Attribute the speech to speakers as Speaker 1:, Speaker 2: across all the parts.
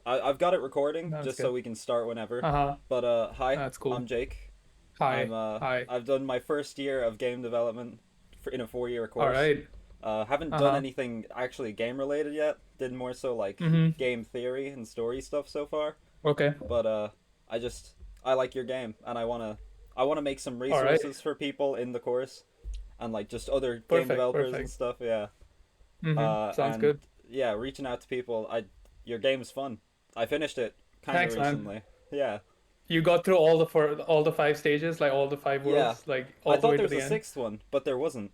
Speaker 1: I've got it recording
Speaker 2: That's
Speaker 1: just so
Speaker 2: good.
Speaker 1: we can start whenever.
Speaker 2: Uh-huh.
Speaker 1: But hi,
Speaker 2: That's
Speaker 1: I'm
Speaker 2: cool.
Speaker 1: Jake.
Speaker 2: Hi. Hi.
Speaker 1: I've done my first year of game development in a 4 year
Speaker 2: All
Speaker 1: course.
Speaker 2: right.
Speaker 1: Haven't done
Speaker 2: Uh-huh.
Speaker 1: anything actually game related yet. Did more so like
Speaker 2: Mm-hmm.
Speaker 1: game theory and story stuff so far.
Speaker 2: Okay.
Speaker 1: But I just I like your game and I wanna make some
Speaker 2: All right.
Speaker 1: resources for people in the course and like just other game
Speaker 2: Perfect.
Speaker 1: developers and
Speaker 2: Perfect.
Speaker 1: stuff. Yeah.
Speaker 2: Mm-hmm. Sounds
Speaker 1: And
Speaker 2: good.
Speaker 1: yeah, reaching out to people. I Your game's fun. I finished it kind of
Speaker 2: Thanks, man.
Speaker 1: recently. Yeah,
Speaker 2: You got through all the five stages, like all the five
Speaker 1: yeah.
Speaker 2: worlds, like
Speaker 1: I
Speaker 2: all the
Speaker 1: thought
Speaker 2: way
Speaker 1: there
Speaker 2: to
Speaker 1: was
Speaker 2: the
Speaker 1: a
Speaker 2: end.
Speaker 1: sixth one, but there wasn't.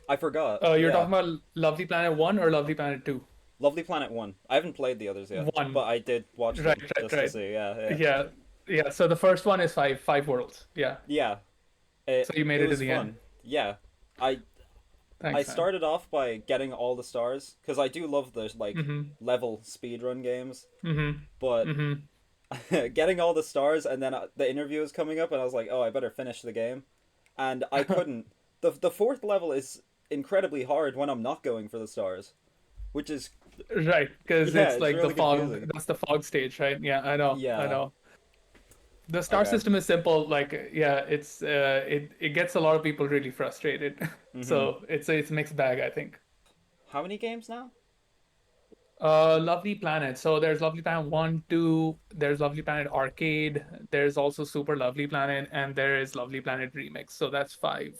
Speaker 1: I forgot.
Speaker 2: You're
Speaker 1: Yeah,
Speaker 2: talking about Lovely Planet 1 or Lovely Planet 2?
Speaker 1: Lovely Planet one. I haven't played the others yet, but
Speaker 2: 1.
Speaker 1: I did watch
Speaker 2: Right,
Speaker 1: them
Speaker 2: right,
Speaker 1: just to
Speaker 2: right.
Speaker 1: see. Yeah, yeah,
Speaker 2: Yeah. Yeah. So the first one is five worlds. Yeah.
Speaker 1: yeah.
Speaker 2: So you made
Speaker 1: It
Speaker 2: it to
Speaker 1: was
Speaker 2: the end.
Speaker 1: fun. Yeah, I I
Speaker 2: Thanks, man.
Speaker 1: started off by getting all the stars because I do love the like
Speaker 2: Mm-hmm.
Speaker 1: level speedrun games,
Speaker 2: Mm-hmm.
Speaker 1: but
Speaker 2: Mm-hmm.
Speaker 1: getting all the stars and then the interview was coming up and I was like, oh, I better finish the game, and I couldn't. The fourth level is incredibly hard when I'm not going for the stars, which is
Speaker 2: Right, because
Speaker 1: yeah,
Speaker 2: it's
Speaker 1: it's
Speaker 2: like the
Speaker 1: really
Speaker 2: fog.
Speaker 1: confusing.
Speaker 2: That's the fog stage, right? Yeah, I know. I
Speaker 1: Yeah.
Speaker 2: know. The star
Speaker 1: Okay.
Speaker 2: system is simple. Like, yeah, it gets a lot of people really frustrated.
Speaker 1: Mhm.
Speaker 2: So it's a mixed bag, I think.
Speaker 1: How many games now?
Speaker 2: Lovely Planet. So there's Lovely Planet 1, 2, there's Lovely Planet Arcade, there's also Super Lovely Planet, and there is Lovely Planet Remix. So that's 5.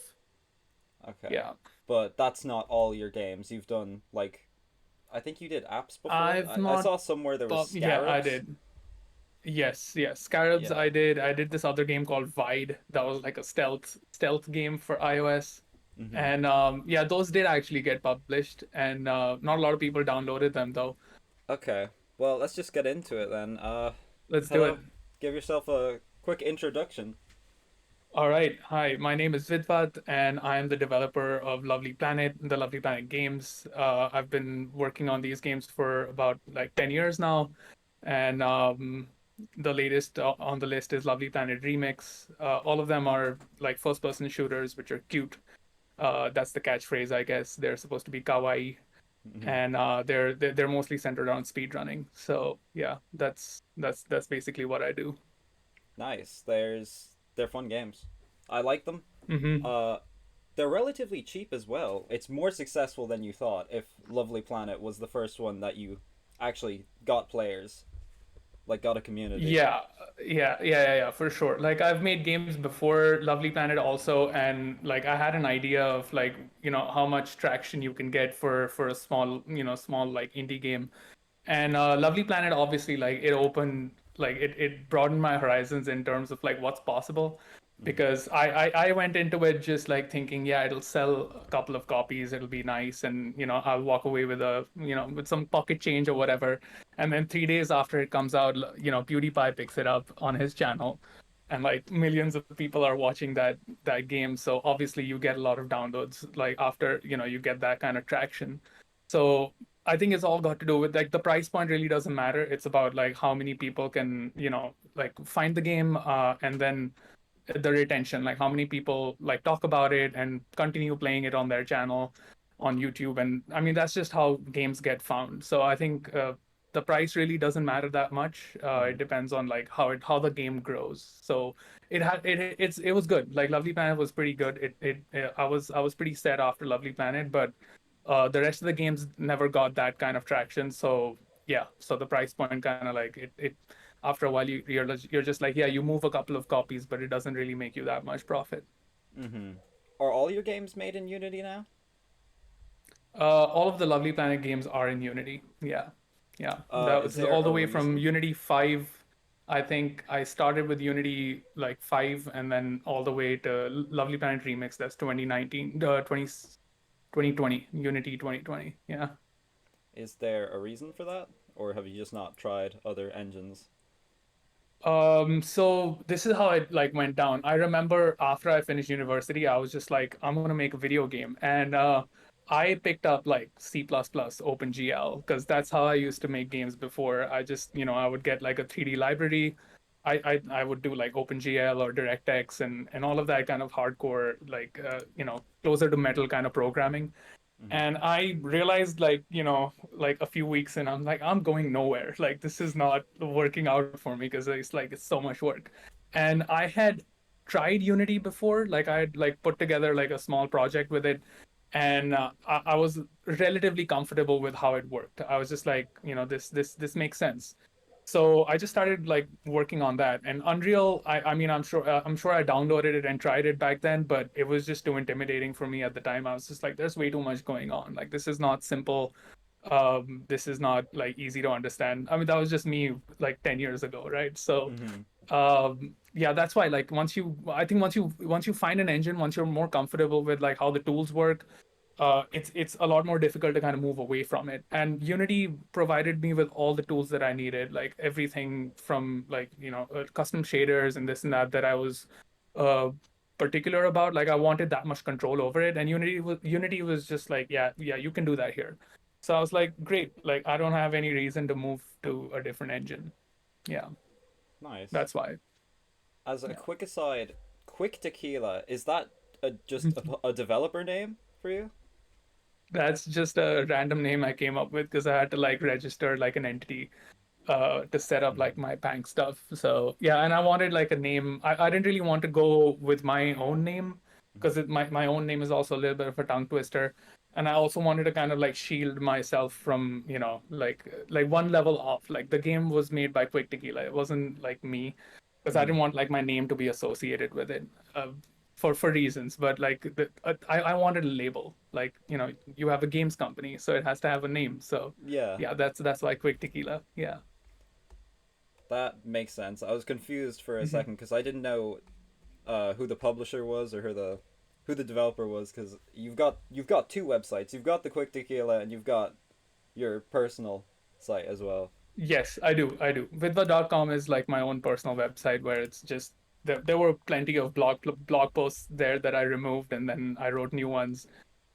Speaker 1: Okay.
Speaker 2: Yeah.
Speaker 1: But that's not all your games. You've done like I think you did apps before.
Speaker 2: I've
Speaker 1: I
Speaker 2: not,
Speaker 1: saw somewhere there was
Speaker 2: but yeah, I
Speaker 1: scarabs.
Speaker 2: did. Yes, yes. Scarabs
Speaker 1: Yeah.
Speaker 2: I did. I did this other game called Vide. That was like a stealth game for iOS.
Speaker 1: Mhm.
Speaker 2: And yeah, those did actually get published and not a lot of people downloaded them though.
Speaker 1: Okay. Well, let's just get into it then.
Speaker 2: Let's do it.
Speaker 1: Hello. Give yourself a quick introduction.
Speaker 2: All right. Hi, my name is Vidhvat and I am the developer of Lovely Planet, the Lovely Planet games. I've been working on these games for about like 10 years now. And the latest on the list is Lovely Planet Remix. All of them are like first person shooters, which are cute. That's the catchphrase, I guess. They're supposed to be kawaii,
Speaker 1: Mhm.
Speaker 2: and they're mostly centered on speedrunning. So yeah, that's basically what I do.
Speaker 1: Nice. They're fun games. I like them.
Speaker 2: Hmm.
Speaker 1: Uh they're relatively cheap as well. It's more successful than you thought if Lovely Planet was the first one that you actually got players, like got a community.
Speaker 2: Yeah, yeah, for sure. Like I've made games before Lovely Planet also, and like I had an idea of like, how much traction you can get for a small, small like indie game. And Lovely Planet obviously like it opened like it broadened my horizons in terms of like what's possible
Speaker 1: Mhm.
Speaker 2: because I went into it just like thinking, yeah, it'll sell a couple of copies, it'll be nice, and I'll walk away with with some pocket change or whatever. And then 3 days after it comes out, PewDiePie picks it up on his channel, and like millions of people are watching that game. So obviously you get a lot of downloads like after you get that kind of traction. So I think it's all got to do with like the price point really doesn't matter. It's about like how many people can, like find the game and then the retention, like how many people like talk about it and continue playing it on their channel on YouTube. And I mean, that's just how games get found. So I think the price really doesn't matter that much. It
Speaker 1: Mhm.
Speaker 2: depends on like how the game grows. So it was good. Like Lovely Planet was pretty good. I was pretty sad after Lovely Planet, but the rest of the games never got that kind of traction. So yeah, so the price point kind of like it after a while you're just like, yeah, you move a couple of copies, but it doesn't really make you that much profit.
Speaker 1: Mhm. Are all your games made in Unity now?
Speaker 2: All of the Lovely Planet games are in Unity. Yeah, yeah. That
Speaker 1: Is
Speaker 2: was
Speaker 1: there
Speaker 2: all
Speaker 1: a
Speaker 2: the way from
Speaker 1: reason?
Speaker 2: Unity 5. I think I started with Unity like 5 and then all the way to Lovely Planet Remix. That's 2019, 2020, Unity 2020. Yeah.
Speaker 1: Is there a reason for that, or have you just not tried other engines?
Speaker 2: So this is how it like went down. I remember after I finished university, I was just like, I'm gonna make a video game. And I picked up like C++, OpenGL, because that's how I used to make games before. I just, I would get like a 3D library. I would do like OpenGL or DirectX and all of that kind of hardcore, like closer to metal kind of programming.
Speaker 1: Mm-hmm.
Speaker 2: And I realized, like, like a few weeks in, I'm like, I'm going nowhere. Like, this is not working out for me because it's so much work. And I had tried Unity before. Like, I had like put together like a small project with it, and I was relatively comfortable with how it worked. I was just like, this makes sense. So I just started like working on that. And Unreal, I mean, I'm sure I downloaded it and tried it back then, but it was just too intimidating for me at the time. I was just like, there's way too much going on. Like, this is not simple. This is not like easy to understand. I mean, that was just me like 10 years ago, right? So
Speaker 1: Mm-hmm.
Speaker 2: yeah, that's why, like, I think once you find an engine, once you're more comfortable with like how the tools work, it's a lot more difficult to kind of move away from it. And Unity provided me with all the tools that I needed, like everything from like custom shaders and this and that I was uh, particular about. Like, I wanted that much control over it, and Unity was just like, yeah, yeah, you can do that here. So I was like, great. Like, I don't have any reason to move to a different engine. Yeah,
Speaker 1: Nice.
Speaker 2: that's why.
Speaker 1: As a
Speaker 2: Yeah.
Speaker 1: quick aside, quickTequila, is that just a developer name for you?
Speaker 2: That's just a random name I came up with because I had to like register like an entity to set up
Speaker 1: Mm-hmm.
Speaker 2: like my bank stuff. So yeah, and I wanted like a name. I didn't really want to go with my own name because my own name is also a little bit of a tongue twister. And I also wanted to kind of like shield myself from, like one level off. Like, the game was made by Quick Tequila. It wasn't like me, because I
Speaker 1: Mm-hmm.
Speaker 2: didn't want like my name to be associated with it. For reasons, but like I wanted a label. Like, you have a games company, so it has to have a name. So
Speaker 1: Yeah,
Speaker 2: yeah, that's why Quick Tequila. Yeah.
Speaker 1: that makes sense. I was confused for a
Speaker 2: Mhm.
Speaker 1: second because I didn't know who the publisher was or who the developer was because you've got two websites. You've got the Quick Tequila and you've got your personal site as well.
Speaker 2: Yes, I do. I do. Vidhvat.com is like my own personal website where it's just there were plenty of blog posts there that I removed, and then I wrote new ones.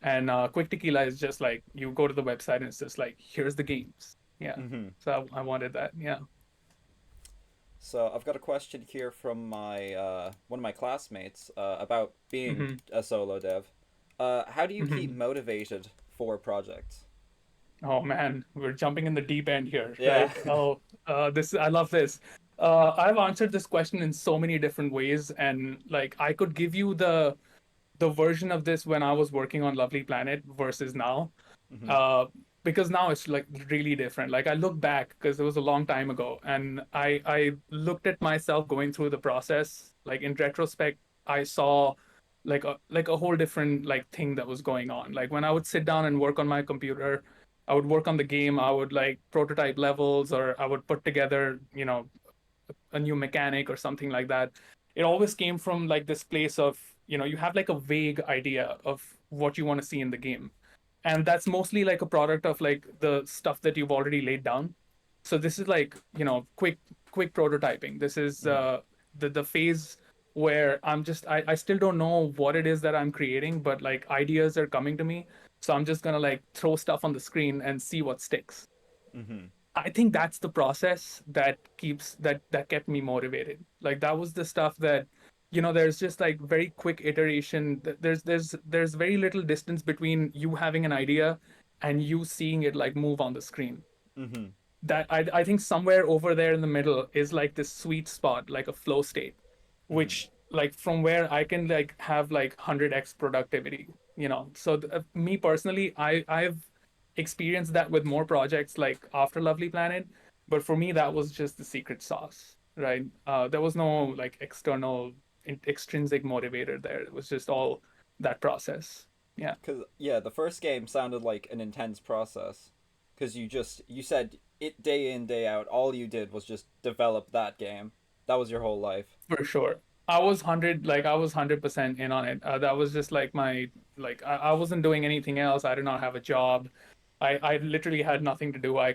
Speaker 2: And Quick Tequila is just like, you go to the website and it's just like, here's the games. Yeah.
Speaker 1: Mm-hmm.
Speaker 2: So I wanted that. Yeah.
Speaker 1: So I've got a question here from my one of my classmates about being
Speaker 2: hmm
Speaker 1: a solo dev. How do you keep
Speaker 2: hmm
Speaker 1: motivated for projects?
Speaker 2: Oh man, we're jumping in the deep end here,
Speaker 1: Yeah.
Speaker 2: right? Oh, this I love this. I've answered this question in so many different ways, and like I could give you the version of this when I was working on Lovely Planet versus now.
Speaker 1: Mm-hmm.
Speaker 2: Uh, because now it's like really different. Like, I look back because it was a long time ago, and I looked at myself going through the process. Like, in retrospect, I saw like a whole different like thing that was going on. Like, when I would sit down and work on my computer, I would work on the game. I would like prototype levels, or I would put together a new mechanic or something like that. It always came from like this place of, you have like a vague idea of what you want to see in the game. And that's mostly like a product of like the stuff that you've already laid down. So this is like, quick prototyping. This is
Speaker 1: Mm-hmm.
Speaker 2: the phase where I still don't know what it is that I'm creating, but like ideas are coming to me. So I'm just gonna like throw stuff on the screen and see what sticks.
Speaker 1: Mm-hmm.
Speaker 2: I think that's the process that kept me motivated. Like, that was the stuff that, there's just like very quick iteration. There's very little distance between you having an idea and you seeing it like move on the screen.
Speaker 1: Mm-hmm.
Speaker 2: That I think somewhere over there in the middle is like this sweet spot, like a flow state,
Speaker 1: Mm-hmm.
Speaker 2: which, like, from where I can like have like 100x productivity. So me personally, I've experienced that with more projects like after Lovely Planet, but for me that was just the secret sauce, right? There was no like external extrinsic motivator there. It was just all that process. Yeah,
Speaker 1: Cause yeah, the first game sounded like an intense process. Cause you said it day in day out. All you did was just develop that game. That was your whole life.
Speaker 2: for sure. I was 100% in on it. That was just like I wasn't doing anything else. I did not have a job. I literally had nothing to do. I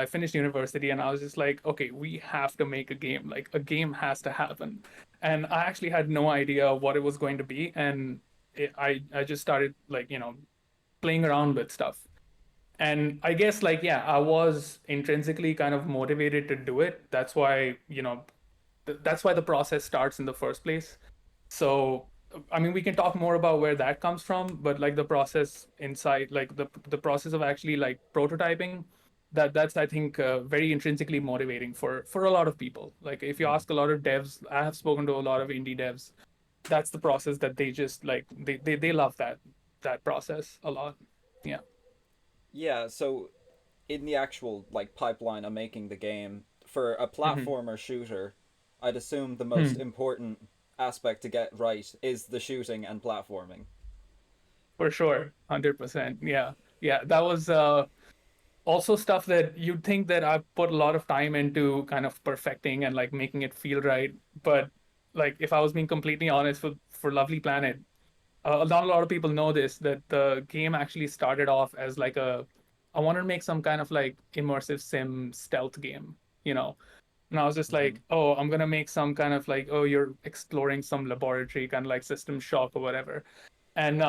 Speaker 2: finished university, and I was just like, okay, we have to make a game. Like, a game has to happen. And I actually had no idea what it was going to be. And I just started like, playing around with stuff. And I guess, like, yeah, I was intrinsically kind of motivated to do it. That's why the process starts in the first place. So I mean, we can talk more about where that comes from, but like the process inside, like the process of actually like prototyping, that's I think very intrinsically motivating for a lot of people. Like if you
Speaker 1: Mm-hmm.
Speaker 2: ask a lot of devs, I have spoken to a lot of indie devs. That's the process that they just like they love that process a lot. Yeah.
Speaker 1: Yeah, so in the actual like pipeline of making the game for a
Speaker 2: Hmm.
Speaker 1: platformer shooter, I'd assume the most
Speaker 2: Hmm.
Speaker 1: important aspect to get right is the shooting and platforming.
Speaker 2: For sure, 100%. Yeah, yeah. That was also stuff that you'd think that I've put a lot of time into kind of perfecting and like making it feel right. But like if I was being completely honest for Lovely Planet, not a lot of people know this that the game actually started off as like a I wanted to make some kind of like immersive sim stealth game, you know. And I was just
Speaker 1: Mm-hmm.
Speaker 2: like, oh, I'm gonna make some kind of like, oh, you're exploring some laboratory, kind of like System Shock or whatever. And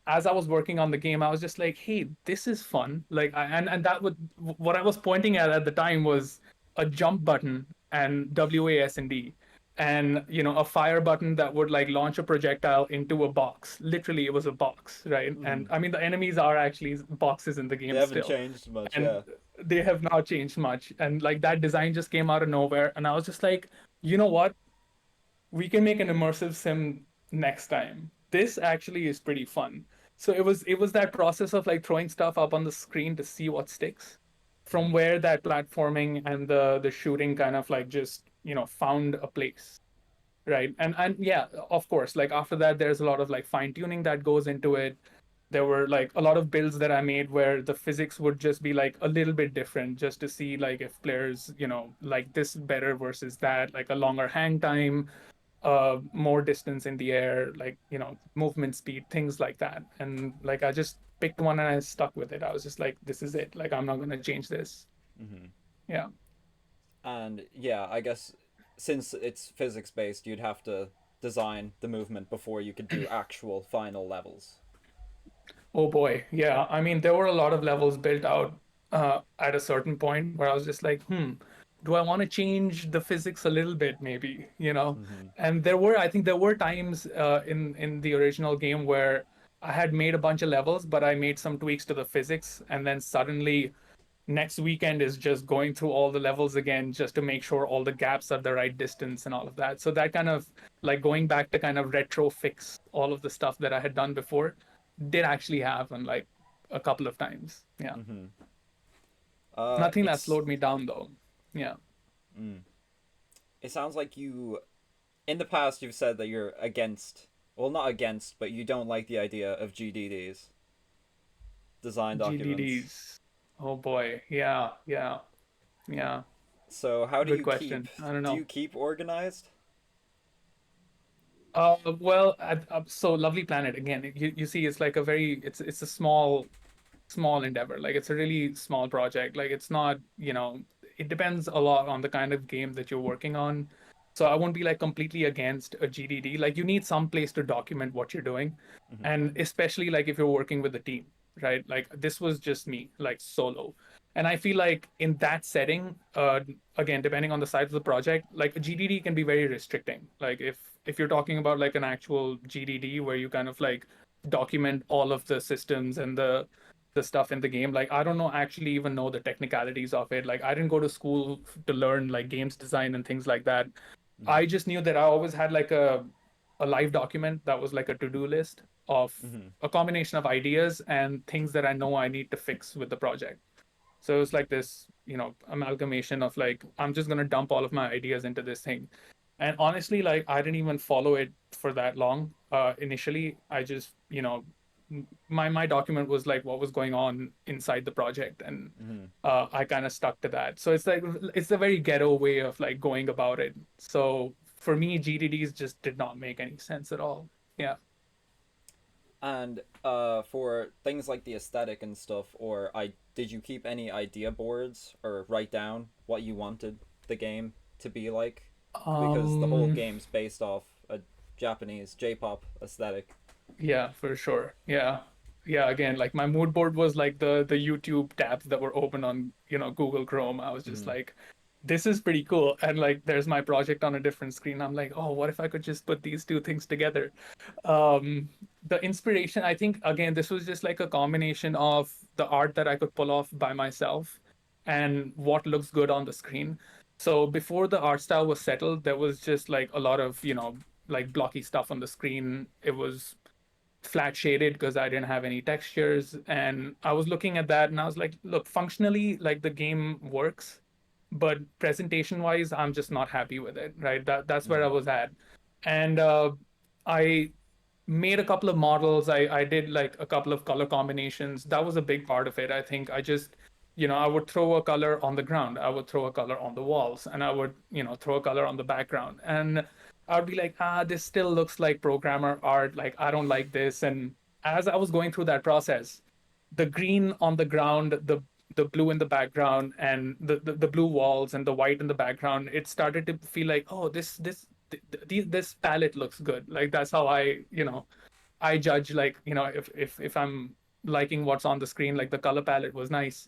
Speaker 2: as I was working on the game, I was just like, "Hey, this is fun!" Like, and that would what I was pointing at the time was a jump button and WASD, and a fire button that would like launch a projectile into a box. Literally, it was a box, right?
Speaker 1: Mm-hmm.
Speaker 2: And I mean, the enemies are actually boxes in the
Speaker 1: They
Speaker 2: game
Speaker 1: haven't
Speaker 2: still,
Speaker 1: changed much,
Speaker 2: and
Speaker 1: yeah.
Speaker 2: they have not changed much. And like that design just came out of nowhere, and I was just like, you know what? We can make an immersive sim next time. This actually is pretty fun. So it was that process of like throwing stuff up on the screen to see what sticks. From
Speaker 1: Mm-hmm.
Speaker 2: where that platforming and the shooting kind of like just, found a place. Right. And yeah, of course, like after that there's a lot of like fine tuning that goes into it. There were like a lot of builds that I made where the physics would just be like a little bit different just to see like if players, like this better versus that, like a longer hang time, more distance in the air, like, movement speed, things like that. And like I just picked one and I stuck with it. I was just like, this is it. Like I'm not gonna change this.
Speaker 1: Mm-hmm.
Speaker 2: Yeah.
Speaker 1: And yeah, I guess since it's physics based, you'd have to design the movement before you could do actual final levels.
Speaker 2: Oh boy. Yeah. I mean, there were a lot of levels built out at a certain point where I was just like, do I want to change the physics a little bit, maybe,
Speaker 1: Mm-hmm.
Speaker 2: And I think there were times in the original game where I had made a bunch of levels, but I made some tweaks to the physics, and then suddenly next weekend is just going through all the levels again just to make sure all the gaps are the right distance and all of that. So that kind of like going back to kind of retro fix all of the stuff that I had done before did actually happen like a couple of times. Yeah.
Speaker 1: Mm-hmm.
Speaker 2: Nothing that
Speaker 1: It's
Speaker 2: slowed me down though. Yeah.
Speaker 1: mm, it sounds like you in the past you've said that you're against, well, not against, but you don't like the idea of GDDs, design documents.
Speaker 2: GDDs. Oh boy. Yeah. Yeah. Yeah.
Speaker 1: So how
Speaker 2: Good question. I don't
Speaker 1: do
Speaker 2: know.
Speaker 1: you keep organized?
Speaker 2: Well, so Lovely Planet again. You see, it's like it's a small endeavor. Like it's a really small project. Like it's not, it depends a lot on the kind of game that you're working on. So I won't be like completely against a GDD. Like you need some place to document what you're doing.
Speaker 1: Mm-hmm.
Speaker 2: And especially like if you're working with a team, right? Like this was just me, like solo. And I feel like in that setting, again, depending on the size of the project, like a GDD can be very restricting. Like if you're talking about like an actual GDD where you kind of like document all of the systems and the stuff in the game. Like I don't know actually even know the technicalities of it. Like I didn't go to school to learn like games design and things like that.
Speaker 1: Mm-hmm.
Speaker 2: I just knew that I always had like a live document that was like a to-do list of
Speaker 1: Mm-hmm.
Speaker 2: a combination of ideas and things that I know I need to fix with the project. So it's like this, amalgamation of like, I'm just going to dump all of my ideas into this thing. And honestly, like, I didn't even follow it for that long. Initially, I just, my document was like what was going on inside the project. And
Speaker 1: Mm-hmm.
Speaker 2: I kind of stuck to that. So it's like, it's a very ghetto way of like going about it. So for me, GDDs just did not make any sense at all. Yeah.
Speaker 1: And for things like the aesthetic and stuff, or I did you keep any idea boards or write down what you wanted the game to be like? Because the whole
Speaker 2: Um,
Speaker 1: game's based off a Japanese J-pop aesthetic.
Speaker 2: Yeah, for sure. Yeah. Yeah, again, like my mood board was like the YouTube tabs that were open on, Google Chrome. I was just
Speaker 1: Mm-hmm.
Speaker 2: like, this is pretty cool. And like, there's my project on a different screen. I'm like, oh, what if I could just put these two things together? Um, the inspiration, I think, again, this was just like a combination of the art that I could pull off by myself and what looks good on the screen. So before the art style was settled, there was just like a lot of, like blocky stuff on the screen. It was flat shaded because I didn't have any textures. And I was looking at that and I was like, look, functionally, like the game works, but presentation wise, I'm just not happy with it, right? That's where I
Speaker 1: Mm-hmm.
Speaker 2: was at. And I made a couple of models. I did like a couple of color combinations. That was a big part of it. I think I just, I would throw a color on the ground, I would throw a color on the walls, and I would, throw a color on the background. And I would be like, this still looks like programmer art. Like, I don't like this. And as I was going through that process, the green on the ground, the blue in the background, and the blue walls and the white in the background, it started to feel like, oh, this palette looks good. Like that's how I judge, like, if I'm liking what's on the screen. Like the color palette was nice.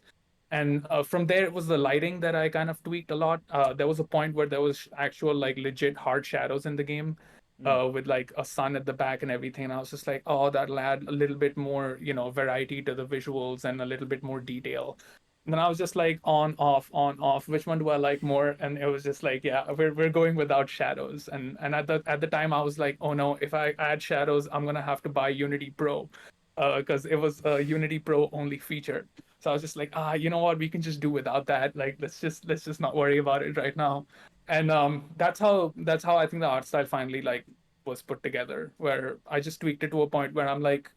Speaker 2: And from there, it was the lighting that I kind of tweaked a lot. There was a point where there was actual, like, legit hard shadows in the game,
Speaker 1: Mm.
Speaker 2: with like a sun at the back and everything. And I was just like, oh, that'll add a little bit more, variety to the visuals and a little bit more detail. And then I was just like, on, off, on, off. Which one do I like more? And it was just like, yeah, we're going without shadows. And at the time, I was like, oh no, if I add shadows, I'm gonna have to buy Unity Pro, because it was a Unity Pro only feature. So I was just like, you know what? We can just do without that. Like, let's just not worry about it right now. And that's how I think the art style finally, like, was put together, where I just tweaked it to a point where I'm like,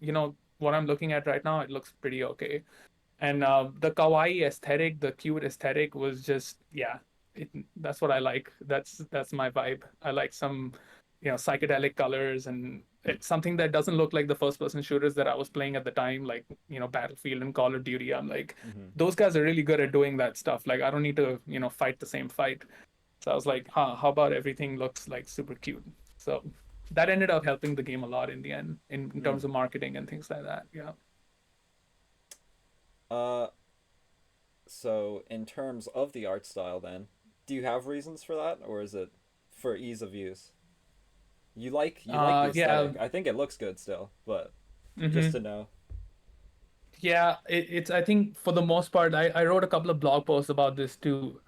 Speaker 2: what I'm looking at right now, it looks pretty okay. And the kawaii aesthetic, the cute aesthetic was just, yeah, that's what I like. That's my vibe. I like some, psychedelic colors, and it's something that doesn't look like the first person shooters that I was playing at the time, like, Battlefield and Call of Duty. I'm like,
Speaker 1: Mm-hmm.
Speaker 2: those guys are really good at doing that stuff. Like, I don't need to, fight the same fight. So I was like, how about everything looks like super cute? So that ended up helping the game a lot in the end, in
Speaker 1: Mm.
Speaker 2: terms of marketing and things like that. Yeah.
Speaker 1: Uh, so in terms of the art style, then, do you have reasons for that, or is it for ease of use? You like the
Speaker 2: Yeah.
Speaker 1: aesthetic. I think it looks good still, but just
Speaker 2: hmm
Speaker 1: to know.
Speaker 2: Yeah, it's, I think for the most part, I wrote a couple of blog posts about this too.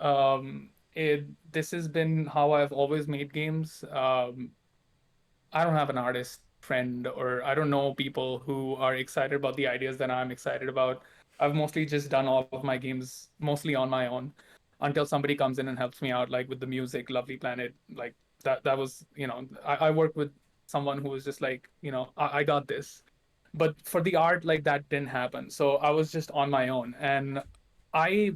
Speaker 2: This has been how I've always made games. I don't have an artist friend, or I don't know people who are excited about the ideas that I'm excited about. I've mostly just done all of my games mostly on my own until somebody comes in and helps me out, like with the music, Lovely Planet. Like that was, I worked with someone who was just like, I got this. But for the art, like, that didn't happen. So I was just on my own. And I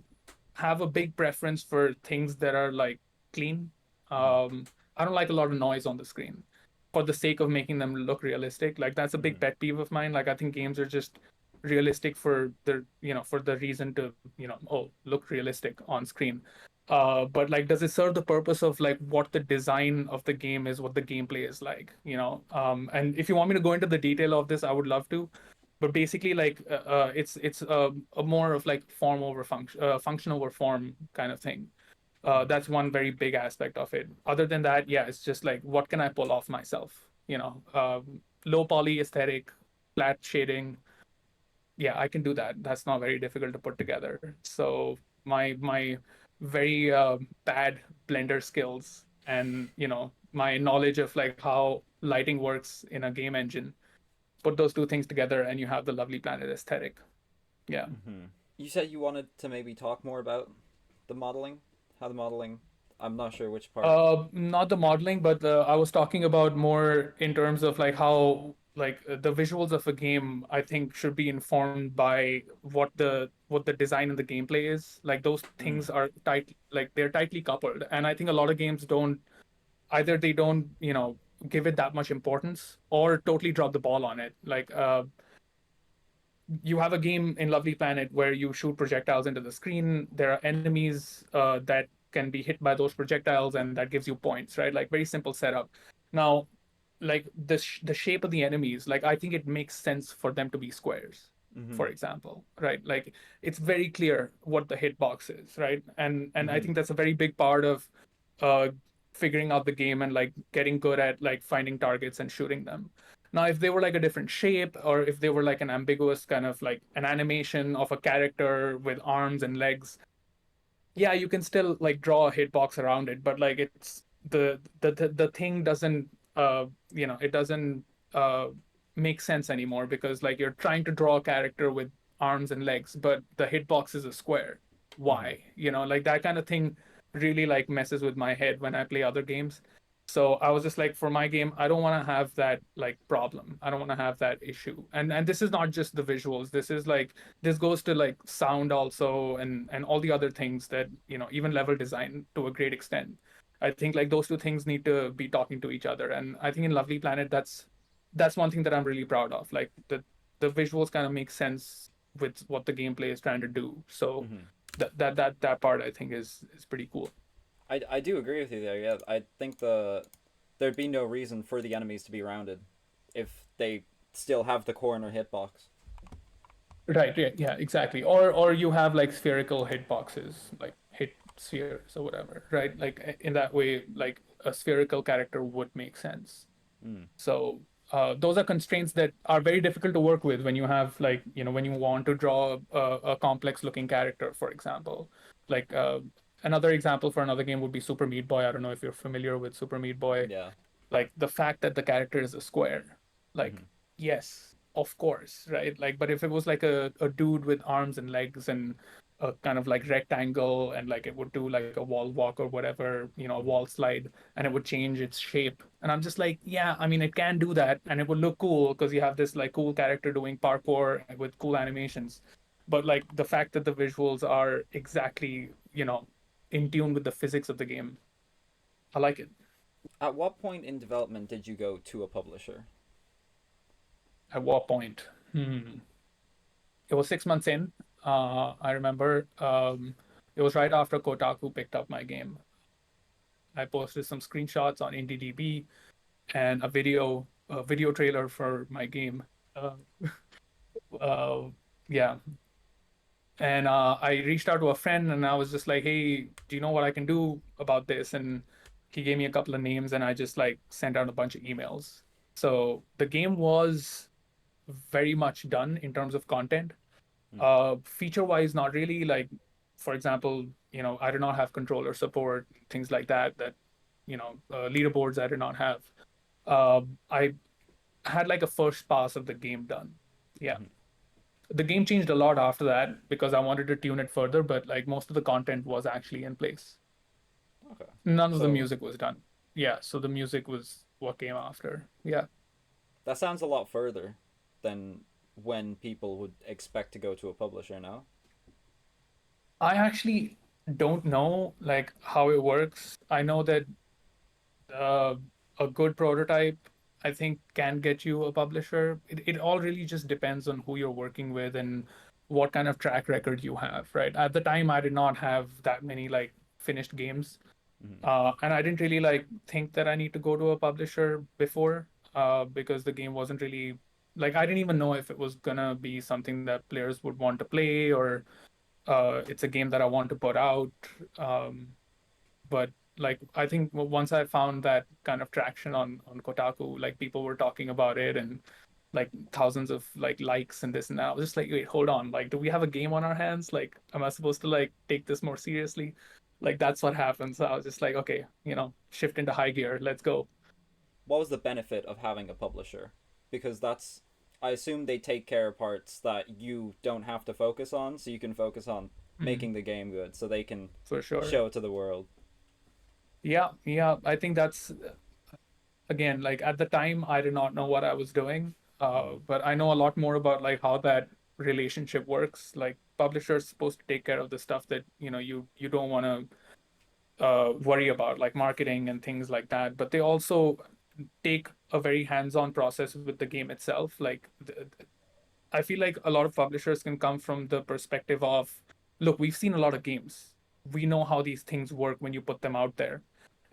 Speaker 2: have a big preference for things that are like clean.
Speaker 1: Mm-hmm.
Speaker 2: I don't like a lot of noise on the screen for the sake of making them look realistic. Like, that's a
Speaker 1: Mm-hmm.
Speaker 2: big pet peeve of mine. Like, I think games are just realistic for the reason to, oh, look realistic on screen. But like, does it serve the purpose of like what the design of the game is, what the gameplay is like, and if you want me to go into the detail of this, I would love to. But basically, like, it's a more of like form over function, function over form kind of thing.
Speaker 1: Mm-hmm.
Speaker 2: That's one very big aspect of it. Other than that, yeah, it's just like, what can I pull off myself? Low poly aesthetic, flat shading. Yeah, I can do that. That's not very difficult to put together. So my very bad Blender skills, and my knowledge of like how lighting works in a game engine, put those two things together, and you have the Lovely Planet aesthetic. Yeah.
Speaker 1: Mm-hmm. You said you wanted to maybe talk more about the modeling, how the modeling. I'm not sure which part.
Speaker 2: Not the modeling, but I was talking about more in terms of like how, like, the visuals of a game, I think, should be informed by what the design and the gameplay is. Like, those
Speaker 1: Mm.
Speaker 2: things are tight, like they're tightly coupled, and I think a lot of games don't, either they don't, give it that much importance, or totally drop the ball on it. Like, you have a game in Lovely Planet where you shoot projectiles into the screen. There are enemies that can be hit by those projectiles, and that gives you points, right? Like, very simple setup. Now, like, the shape of the enemies, like, I think it makes sense for them to be squares.
Speaker 1: Mm-hmm.
Speaker 2: for example, right? Like it's very clear what the hitbox is, right? And I
Speaker 1: Mm-hmm.
Speaker 2: think that's a very big part of uh figuring out the game and like getting good at like finding targets and shooting them. Now, if they were like a different shape, or if they were like an ambiguous kind of like an animation of a character with arms and legs, yeah, you can still like draw a hitbox around it, but like it's the thing doesn't it doesn't uh make sense anymore, because like you're trying to draw a character with arms and legs, but the hitbox is a square.
Speaker 1: Mm-hmm.
Speaker 2: Why? Like that kind of thing really like messes with my head when I play other games. So I was just like, for my game, I don't want to have that like problem. I don't want to have that issue. And this is not just the visuals. This is like, this goes to like sound also, and all the other things that, even level design to a great extent. I think like those two things need to be talking to each other. And I think in Lovely Planet, that's one thing that I'm really proud of. Like the visuals kind of make sense with what the gameplay is trying to do. So
Speaker 1: Mm-hmm.
Speaker 2: that part I think is pretty cool.
Speaker 1: I do agree with you there. Yeah, I think there'd be no reason for the enemies to be rounded if they still have the corner hitbox.
Speaker 2: Right, yeah, yeah, exactly. Or you have like spherical hitboxes, like hit spheres or whatever, right? Like in that way, like a spherical character would make sense.
Speaker 1: Mm.
Speaker 2: So those are constraints that are very difficult to work with when you have like, when you want to draw a complex looking character, for example. Like another example for another game would be Super Meat Boy. I don't know if you're familiar with Super Meat Boy.
Speaker 1: Yeah.
Speaker 2: Like the fact that the character is a square, like
Speaker 1: Mm-hmm.
Speaker 2: yes, of course, right? Like, but if it was like a dude with arms and legs and a kind of like rectangle, and like it would do like a wall walk or whatever, a
Speaker 1: Mm-hmm.
Speaker 2: wall slide, and it would change its shape, and I'm just like, yeah, I mean, it can do that and it would look cool because you have this like cool character doing parkour with cool animations. But like the fact that the visuals are exactly, in tune with the physics of the game, I like it.
Speaker 1: At what point in development did you go to a publisher?
Speaker 2: At what point? It was 6 months in. I remember it was right after Kotaku picked up my game. I posted some screenshots on IndieDB and a video trailer for my game. Uh, uh, yeah, and I reached out to a friend and I was just like, "Hey, do you know what I can do about this?" And he gave me a couple of names, and I just like sent out a bunch of emails. So the game was very much done in terms of content.
Speaker 1: Mm.
Speaker 2: Feature wise, not really. Like, for example, I did not have controller support, things like that, leaderboards I did not have. I had like a first pass of the game done. Yeah.
Speaker 1: Mm-hmm.
Speaker 2: The game changed a lot after that because I wanted to tune it further, but like most of the content was actually in place.
Speaker 1: Okay.
Speaker 2: None of the
Speaker 1: So
Speaker 2: music was done. Yeah, so the music was what came after. Yeah.
Speaker 1: that sounds a lot further than when people would expect to go to a publisher now.
Speaker 2: I actually don't know like how it works. I know that uh, a good prototype, I think, can get you a publisher. It all really just depends on who you're working with and what kind of track record you have, right? At the time, I did not have that many like finished games,
Speaker 1: Mm-hmm.
Speaker 2: and I didn't really like think that I need to go to a publisher before, because the game wasn't really like, I didn't even know if it was gonna be something that players would want to play, or it's a game that I want to put out. Um, but like I think once I found that kind of traction on Kotaku, like people were talking about it and like thousands of like likes and this and that. I was just like, wait, hold on. Like, do we have a game on our hands? Like, am I supposed to like take this more seriously? Like that's what happens. So I was just like, okay, shift into high gear. Let's go.
Speaker 1: What was the benefit of having a publisher? Because that's, I assume they take care of parts that you don't have to focus on, so you can focus on
Speaker 2: Mm,
Speaker 1: making the game good, so they can
Speaker 2: for sure.
Speaker 1: show it to the world.
Speaker 2: Yeah, yeah. I think that's again, like at the time, I did not know what I was doing,
Speaker 1: Mm-hmm.
Speaker 2: but I know a lot more about like how that relationship works. Like publishers supposed to take care of the stuff that you don't want to worry about, like marketing and things like that. But they also take a very hands-on process with the game itself. Like I feel like a lot of publishers can come from the perspective of, look, we've seen a lot of games. We know how these things work when you put them out there.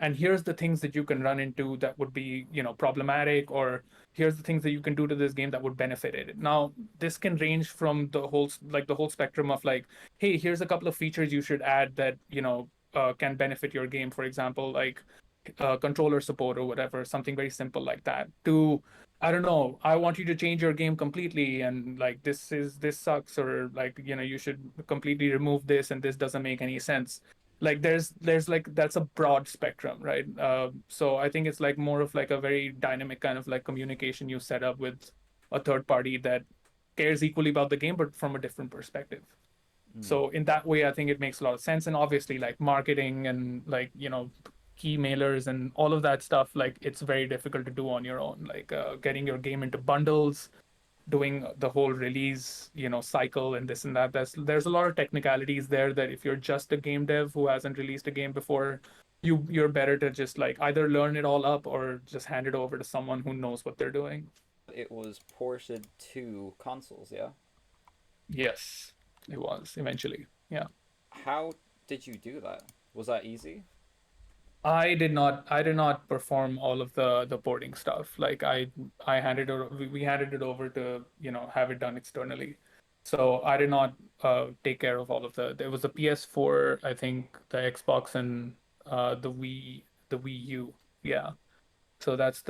Speaker 2: and here's the things that you can run into that would be, problematic, or here's the things that you can do to this game that would benefit it. Now, this can range from the whole spectrum of like, hey, here's a couple of features you should add that, can benefit your game. For example, like controller support or whatever, something very simple like that. To, I don't know, I want you to change your game completely, and like this sucks, or like, you should completely remove this, and this doesn't make any sense. Like there's like, that's a broad spectrum, right? So I think it's like more of like a very dynamic kind of like communication you set up with a third party that cares equally about the game, but from a different perspective.
Speaker 1: Mm.
Speaker 2: So in that way, I think it makes a lot of sense. And obviously, like marketing and like, key mailers and all of that stuff, like it's very difficult to do on your own. Like getting your game into bundles, doing the whole release, cycle and this and that. There's a lot of technicalities there that if you're just a game dev who hasn't released a game before, you're better to just like either learn it all up or just hand it over to someone who knows what they're doing.
Speaker 1: It was ported to consoles, yeah?
Speaker 2: Yes, it was eventually. Yeah.
Speaker 1: How did you do that? Was that easy?
Speaker 2: I did not perform all of the porting stuff. Like I we handed it over to, have it done externally. So I did not take care of all of there was the PS4, I think, the Xbox, and the Wii U. Yeah. So that's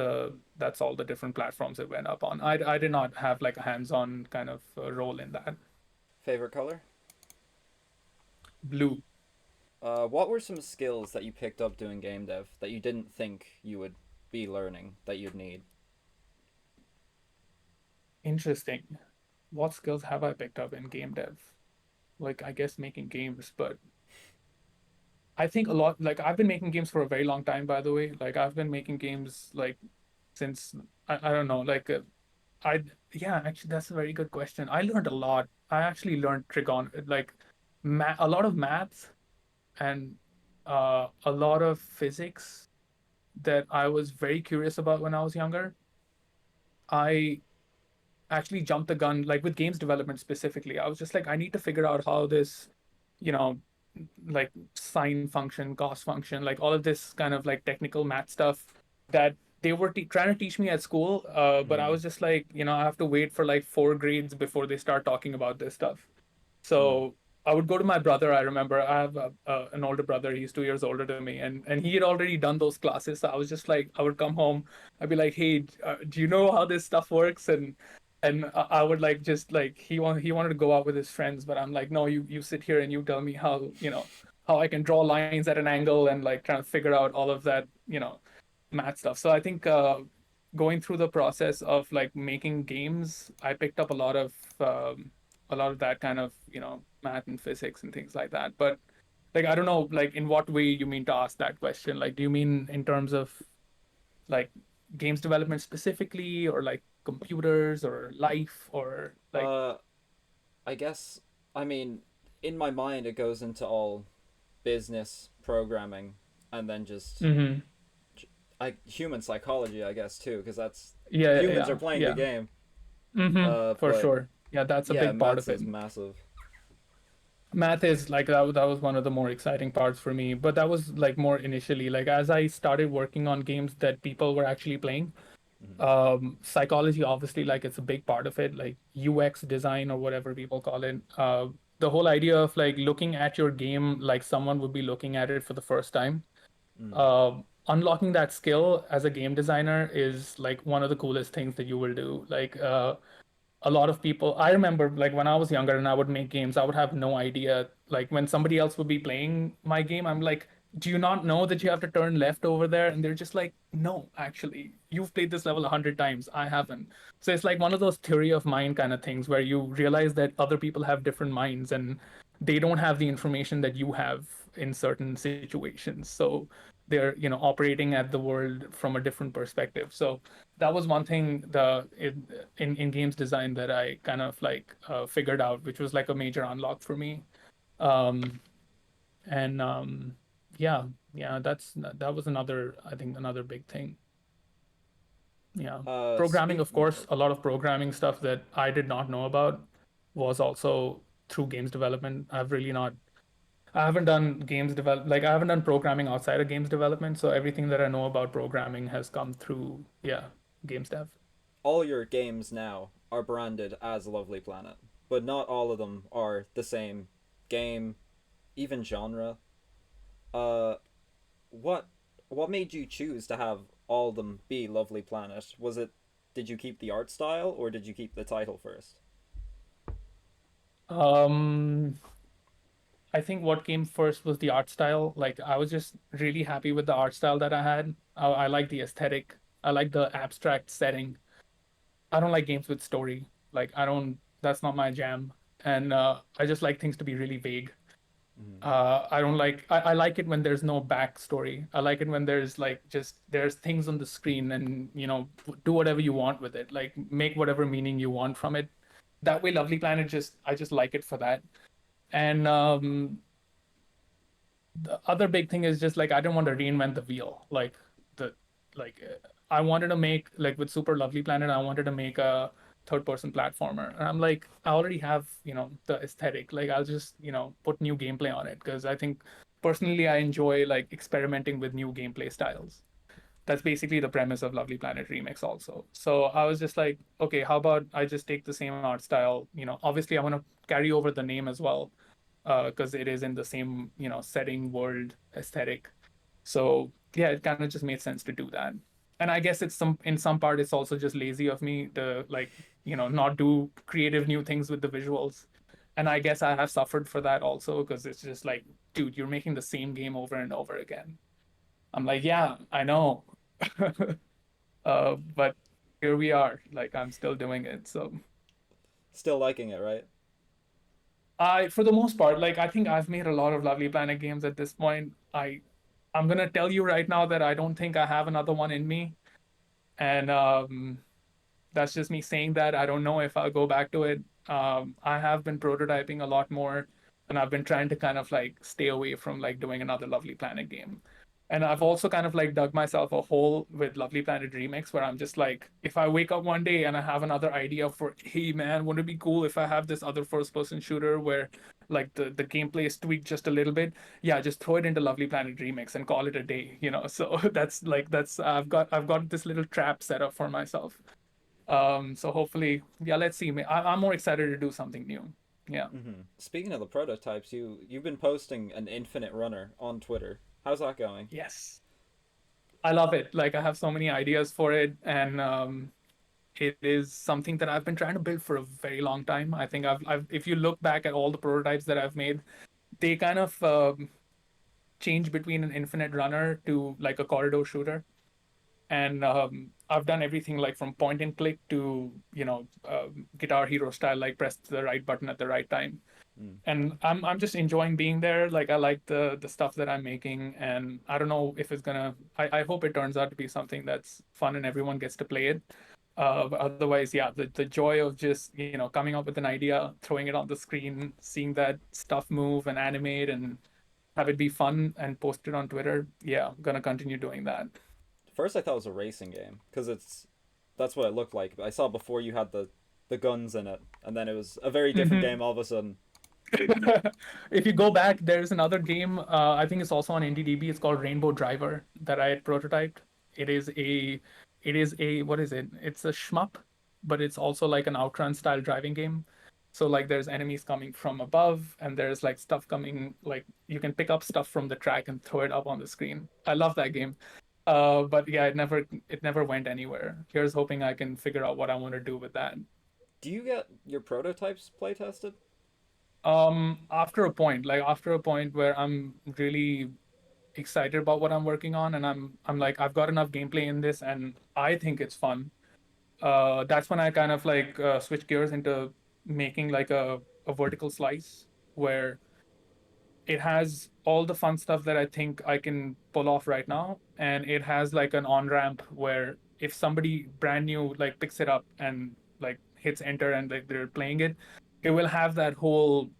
Speaker 2: all the different platforms it went up on. I did not have like a hands-on kind of role in that.
Speaker 1: Favorite color?
Speaker 2: Blue.
Speaker 1: What were some skills that you picked up doing game dev that you didn't think you would be learning that you'd need?
Speaker 2: Interesting. What skills have I picked up in game dev? Like, I guess making games, but I think a lot, like I've been making games for a very long time, by the way. Like I've been making games like since I don't know, like I yeah, actually that's a very good question. I learned a lot. I actually learned like a lot of math, and a lot of physics that I was very curious about when I was younger. I actually jumped the gun, like with games development specifically. I was just like, I need to figure out how this, you know, like sine function, cos function, like all of this kind of like technical math stuff that they were trying to teach me at school. But I
Speaker 1: Mm.
Speaker 2: was just like, I have to wait for like 4 grades before they start talking about this stuff.
Speaker 1: Mm.
Speaker 2: So I would go to my brother. I remember I have an older brother. He's 2 years older than me, and he had already done those classes. So I was just like, I would come home. I'd be like, hey, do you know how this stuff works? And I would like just like he wanted to go out with his friends, but I'm like, no, you sit here and you tell me how how I can draw lines at an angle and like trying to figure out all of that math stuff. So I think going through the process of like making games, I picked up a lot of that kind of math and physics and things like that. But like I don't know, like in what way you mean to ask that question? Like, do you mean in terms of like games development specifically, or like computers, or life, or like?
Speaker 1: Uh, I guess, I mean, in my mind, it goes into all business programming and then just
Speaker 2: Hmm.
Speaker 1: human psychology, I guess, too, because that's
Speaker 2: Yeah, yeah,
Speaker 1: humans
Speaker 2: yeah,
Speaker 1: are playing the
Speaker 2: yeah.
Speaker 1: game.
Speaker 2: For
Speaker 1: But
Speaker 2: sure. Yeah, that's a
Speaker 1: yeah,
Speaker 2: big part
Speaker 1: maths
Speaker 2: of it.
Speaker 1: is massive.
Speaker 2: Math is like that was one of the more exciting parts for me, but that was like more initially. Like as I started working on games that people were actually playing,
Speaker 1: Mm.
Speaker 2: psychology obviously, like it's a big part of it, like UX design or whatever people call it. The whole idea of like looking at your game like someone would be looking at it for the first time.
Speaker 1: Mm.
Speaker 2: Unlocking that skill as a game designer is like one of the coolest things that you will do. Like a lot of people, I remember like when I was younger and I would make games, I would have no idea. Like when somebody else would be playing my game, I'm like, do you not know that you have to turn left over there? And they're just like, no, actually, you've played this level 100 times. I haven't. So it's like one of those theory of mind kind of things where you realize that other people have different minds and they don't have the information that you have in certain situations. So they're, operating at the world from a different perspective. So that was one thing in games design that I kind of like figured out, which was like a major unlock for me. Um, and yeah, yeah, that was another, I think, another big thing. Yeah, programming, of
Speaker 1: Speaking
Speaker 2: course,
Speaker 1: of,
Speaker 2: a lot of programming stuff that I did not know about was also through games development. I haven't done games develop like I haven't done programming outside of games development, so everything that I know about programming has come through, yeah, games dev.
Speaker 1: All your games now are branded as Lovely Planet, but not all of them are the same game, even genre. Uh, what what made you choose to have all of them be Lovely Planet? Was it did you keep the art style or did you keep the title first?
Speaker 2: Um, I think what came first was the art style. Like I was just really happy with the art style that I had. I like the aesthetic. I like the abstract setting. I don't like games with story. Like I don't, that's not my jam. And I just like things to be really vague.
Speaker 1: Mm-hmm.
Speaker 2: I don't like, I like it when there's no backstory. I like it when there's like just, there's things on the screen and, do whatever you want with it. Like make whatever meaning you want from it. That way, Lovely Planet just, I just like it for that. And the other big thing is just like I didn't want to reinvent the wheel. The I wanted to make like with Super Lovely Planet, I wanted to make a third person platformer. And I'm like, I already have, the aesthetic. Like I'll just, put new gameplay on it because I think personally I enjoy like experimenting with new gameplay styles. That's basically the premise of Lovely Planet Remix also. So I was just like, okay, how about I just take the same art style? Obviously I want to carry over the name as well, because it is in the same, setting, world, aesthetic. So yeah, it kind of just made sense to do that. And I guess it's some in some part it's also just lazy of me to like, not do creative new things with the visuals. And I guess I have suffered for that also because it's just like, dude, you're making the same game over and over again. I'm like, yeah, I know. But here we are. Like I'm still doing it. So
Speaker 1: Still liking it, right?
Speaker 2: for the most part, like I think I've made a lot of Lovely Planet games at this point. I'm gonna tell you right now that I don't think I have another one in me, and that's just me saying that. I don't know if I'll go back to it. I have been prototyping a lot more, and I've been trying to kind of like stay away from like doing another Lovely Planet game. And I've also kind of like dug myself a hole with Lovely Planet Remix where I'm just like, if I wake up one day and I have another idea for, hey man, wouldn't it be cool if I have this other first person shooter where like the gameplay is tweaked just a little bit? Yeah, just throw it into Lovely Planet Remix and call it a day. So that's I've got this little trap set up for myself. So hopefully, yeah, let's see. I'm more excited to do something new. Yeah.
Speaker 1: Mm-hmm. Speaking of the prototypes, you've been posting an infinite runner on Twitter. How's that going?
Speaker 2: Yes. I love it. Like I have so many ideas for it, and it is something that I've been trying to build for a very long time. I think if you look back at all the prototypes that I've made, they kind of change between an infinite runner to like a corridor shooter. And I've done everything like from point and click to Guitar Hero style, like press the right button at the right time.
Speaker 1: Mm.
Speaker 2: And I'm just enjoying being there. Like I like the stuff that I'm making, and I don't know if it's gonna. I hope it turns out to be something that's fun and everyone gets to play it. But otherwise, yeah, the joy of just coming up with an idea, throwing it on the screen, seeing that stuff move and animate and have it be fun and post it on Twitter. Yeah, I'm gonna continue doing that.
Speaker 1: First, I thought it was a racing game because that's what it looked like. I saw before you had the guns in it, and then it was a very different game all of a sudden.
Speaker 2: If you go back, there's another game. I think it's also on NDDB. It's called Rainbow Driver that I had prototyped. It is a, it is a, what is it? It's a shmup, but it's also like an Outrun style driving game. So like there's enemies coming from above, and there's like stuff coming. Like you can pick up stuff from the track and throw it up on the screen. I love that game. But yeah, it never went anywhere. Here's hoping I can figure out what I want to do with that.
Speaker 1: Do you get your prototypes play tested?
Speaker 2: After a point where I'm really excited about what I'm working on, and I'm like, I've got enough gameplay in this, and I think it's fun. That's when I kind of like switch gears into making like a vertical slice where it has all the fun stuff that I think I can pull off right now, and it has like an on ramp where if somebody brand new like picks it up and like hits enter and like they're playing it, it will have that whole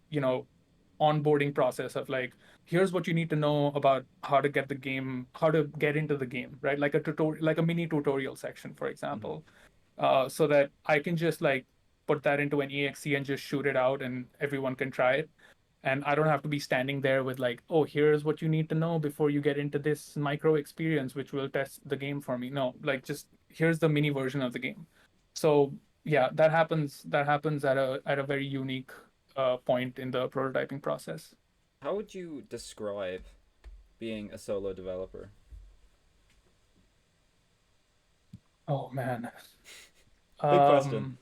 Speaker 2: onboarding process of like, here's what you need to know about how to get the game, how to get into the game, right? Like a tutorial, like a mini tutorial section, for
Speaker 1: Mm-hmm.
Speaker 2: example, so that I can just like put that into an exe and just shoot it out and everyone can try it. And I don't have to be standing there with like, oh, here's what you need to know before you get into this micro experience, which will test the game for me. No, like just here's the mini version of the game. So yeah, that happens. That happens at a very unique point in the prototyping process.
Speaker 1: How would you describe being a solo developer?
Speaker 2: Oh man,
Speaker 1: Big question.
Speaker 2: um,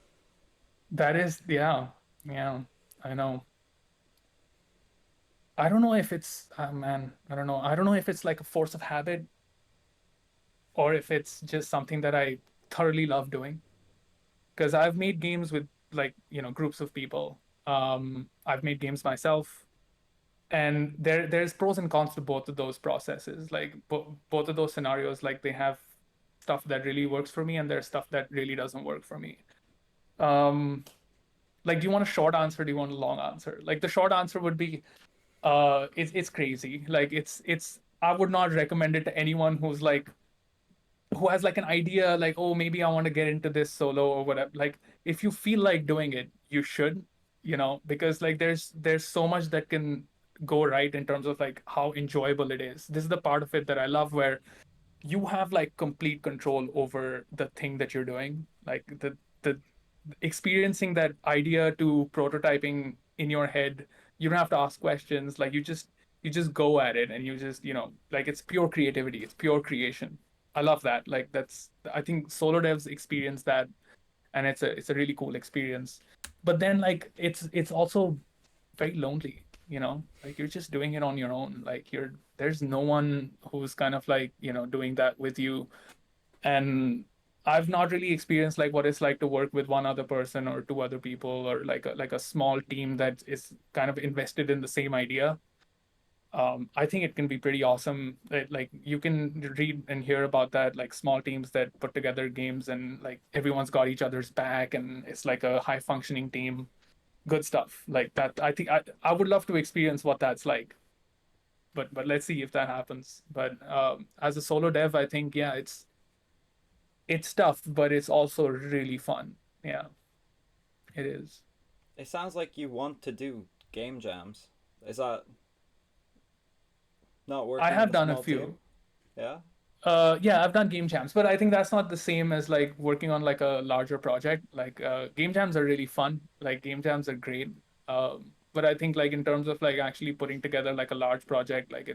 Speaker 2: that is yeah, yeah. I know. I don't know if it's man. I don't know. I don't know if it's like a force of habit or if it's just something that I thoroughly love doing. Because I've made games with like groups of people. I've made games myself, and there's pros and cons to both of those processes. Like both of those scenarios, like they have stuff that really works for me, and there's stuff that really doesn't work for me. Um, like, do you want a short answer? Do you want a long answer? Like the short answer would be, it's crazy. Like it's I would not recommend it to anyone who has like an idea like, oh, maybe I want to get into this solo or whatever. Like if you feel like doing it, you should, because like there's so much that can go right in terms of like how enjoyable it is. This is the part of it that I love, where you have like complete control over the thing that you're doing, like the experiencing that idea to prototyping in your head. You don't have to ask questions. Like you just go at it, and you just like it's pure creativity, it's pure creation. I love that. Like that's I think solo devs experience that, and it's a really cool experience. But then like it's also very lonely, like you're just doing it on your own. Like there's no one who's kind of like doing that with you. And I've not really experienced like what it's like to work with one other person or two other people, or like a small team that is kind of invested in the same idea. I think it can be pretty awesome. Like you can read and hear about that, like small teams that put together games, and like everyone's got each other's back, and it's like a high functioning team. Good stuff. Like that. I think I would love to experience what that's like. But let's see if that happens. But as a solo dev, I think yeah, it's tough, but it's also really fun. Yeah, it is.
Speaker 1: It sounds like you want to do game jams. Is that not
Speaker 2: I
Speaker 1: working in
Speaker 2: have
Speaker 1: a
Speaker 2: done a
Speaker 1: small team?
Speaker 2: few.
Speaker 1: Yeah.
Speaker 2: Yeah, I've done game jams, but I think that's not the same as like working on like a larger project. Like game jams are really fun. Like game jams are great. But I think like in terms of like actually putting together like a large project, like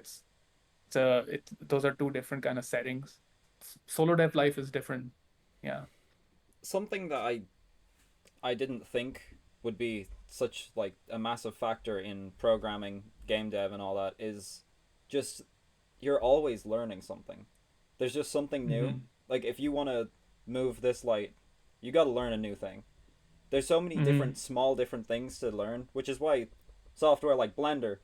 Speaker 2: those are two different kind of settings. Solo dev life is different. Yeah.
Speaker 1: Something that I didn't think would be such like a massive factor in programming, game dev, and all that is just you're always learning something. There's just something new.
Speaker 2: Mm-hmm.
Speaker 1: Like if you want to move this light, you got to learn a new thing. There's so many
Speaker 2: Mm-hmm.
Speaker 1: different small different things to learn, which is why software like Blender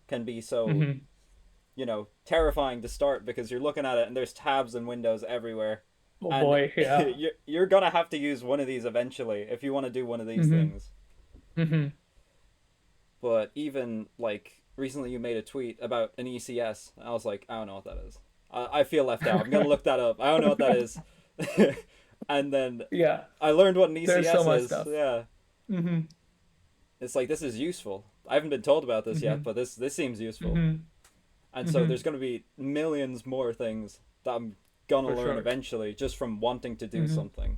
Speaker 1: can be so,
Speaker 2: Mm-hmm.
Speaker 1: terrifying to start because you're looking at it and there's tabs and windows everywhere.
Speaker 2: Oh
Speaker 1: And
Speaker 2: boy, yeah.
Speaker 1: you're gonna have to use one of these eventually if you want to do one of these
Speaker 2: Mm-hmm.
Speaker 1: things.
Speaker 2: Mm-hmm.
Speaker 1: But even like recently, you made a tweet about an ECS. I was like, I don't know what that is. I feel left out. I'm gonna look that up. I don't know what that is. And then
Speaker 2: Yeah,
Speaker 1: I learned what an
Speaker 2: there's so
Speaker 1: ECS
Speaker 2: much
Speaker 1: is.
Speaker 2: stuff.
Speaker 1: Yeah,
Speaker 2: Mm-hmm.
Speaker 1: it's like this is useful. I haven't been told about this
Speaker 2: Mm-hmm.
Speaker 1: yet, but this seems useful.
Speaker 2: Mm-hmm.
Speaker 1: And so
Speaker 2: Mm-hmm.
Speaker 1: there's gonna be millions more things that I'm gonna
Speaker 2: For
Speaker 1: learn
Speaker 2: sure.
Speaker 1: eventually just from wanting to do
Speaker 2: Mm-hmm.
Speaker 1: something.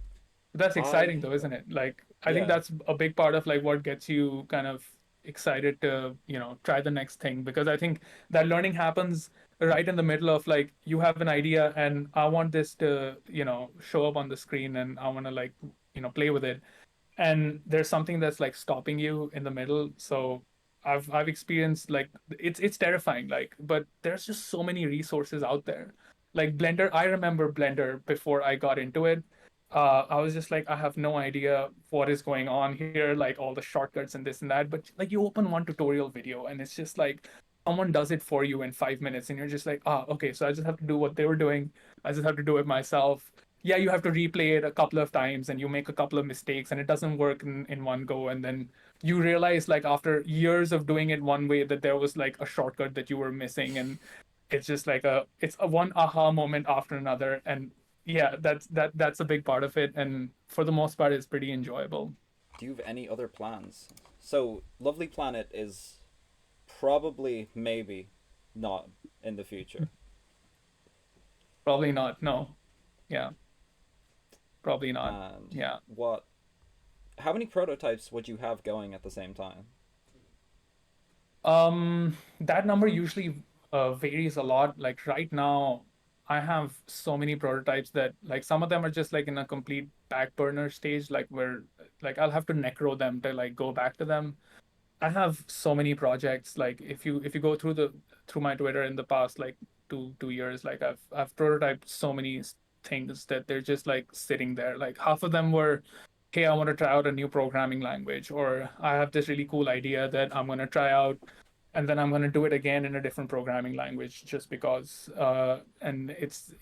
Speaker 2: That's
Speaker 1: I
Speaker 2: exciting though, isn't it? Like I think
Speaker 1: Yeah.
Speaker 2: that's a big part of like what gets you kind of excited to, try the next thing, because I think that learning happens right in the middle of like you have an idea and I want this to, show up on the screen, and I want to like, play with it. And there's something that's like stopping you in the middle. So I've experienced like it's terrifying, like, but there's just so many resources out there. Like Blender, I remember Blender before I got into it. I was just like, I have no idea what is going on here, like all the shortcuts and this and that. But like you open one tutorial video and it's just like someone does it for you in 5 minutes, and you're just like, ah, okay, so I just have to do what they were doing. I just have to do it myself. Yeah, you have to replay it a couple of times and you make a couple of mistakes and it doesn't work in one go. And then you realize like after years of doing it one way that there was like a shortcut that you were missing. And it's just like it's a one aha moment after another. And yeah, that's a big part of it. And for the most part, it's pretty enjoyable.
Speaker 1: Do you have any other plans? So Lovely Planet is Probably, maybe, not in the future.
Speaker 2: Probably not. No. Yeah, probably not.
Speaker 1: And
Speaker 2: Yeah.
Speaker 1: what? How many prototypes would you have going at the same time?
Speaker 2: That number usually varies a lot. Like right now, I have so many prototypes that like some of them are just like in a complete back burner stage, like where like I'll have to necro them to like go back to them. I have so many projects. Like if you go through my Twitter in the past like two years, like I've prototyped so many things that they're just like sitting there. Like half of them were, hey, I want to try out a new programming language, or I have this really cool idea that I'm going to try out, and then I'm going to do it again in a different programming language just because. And it's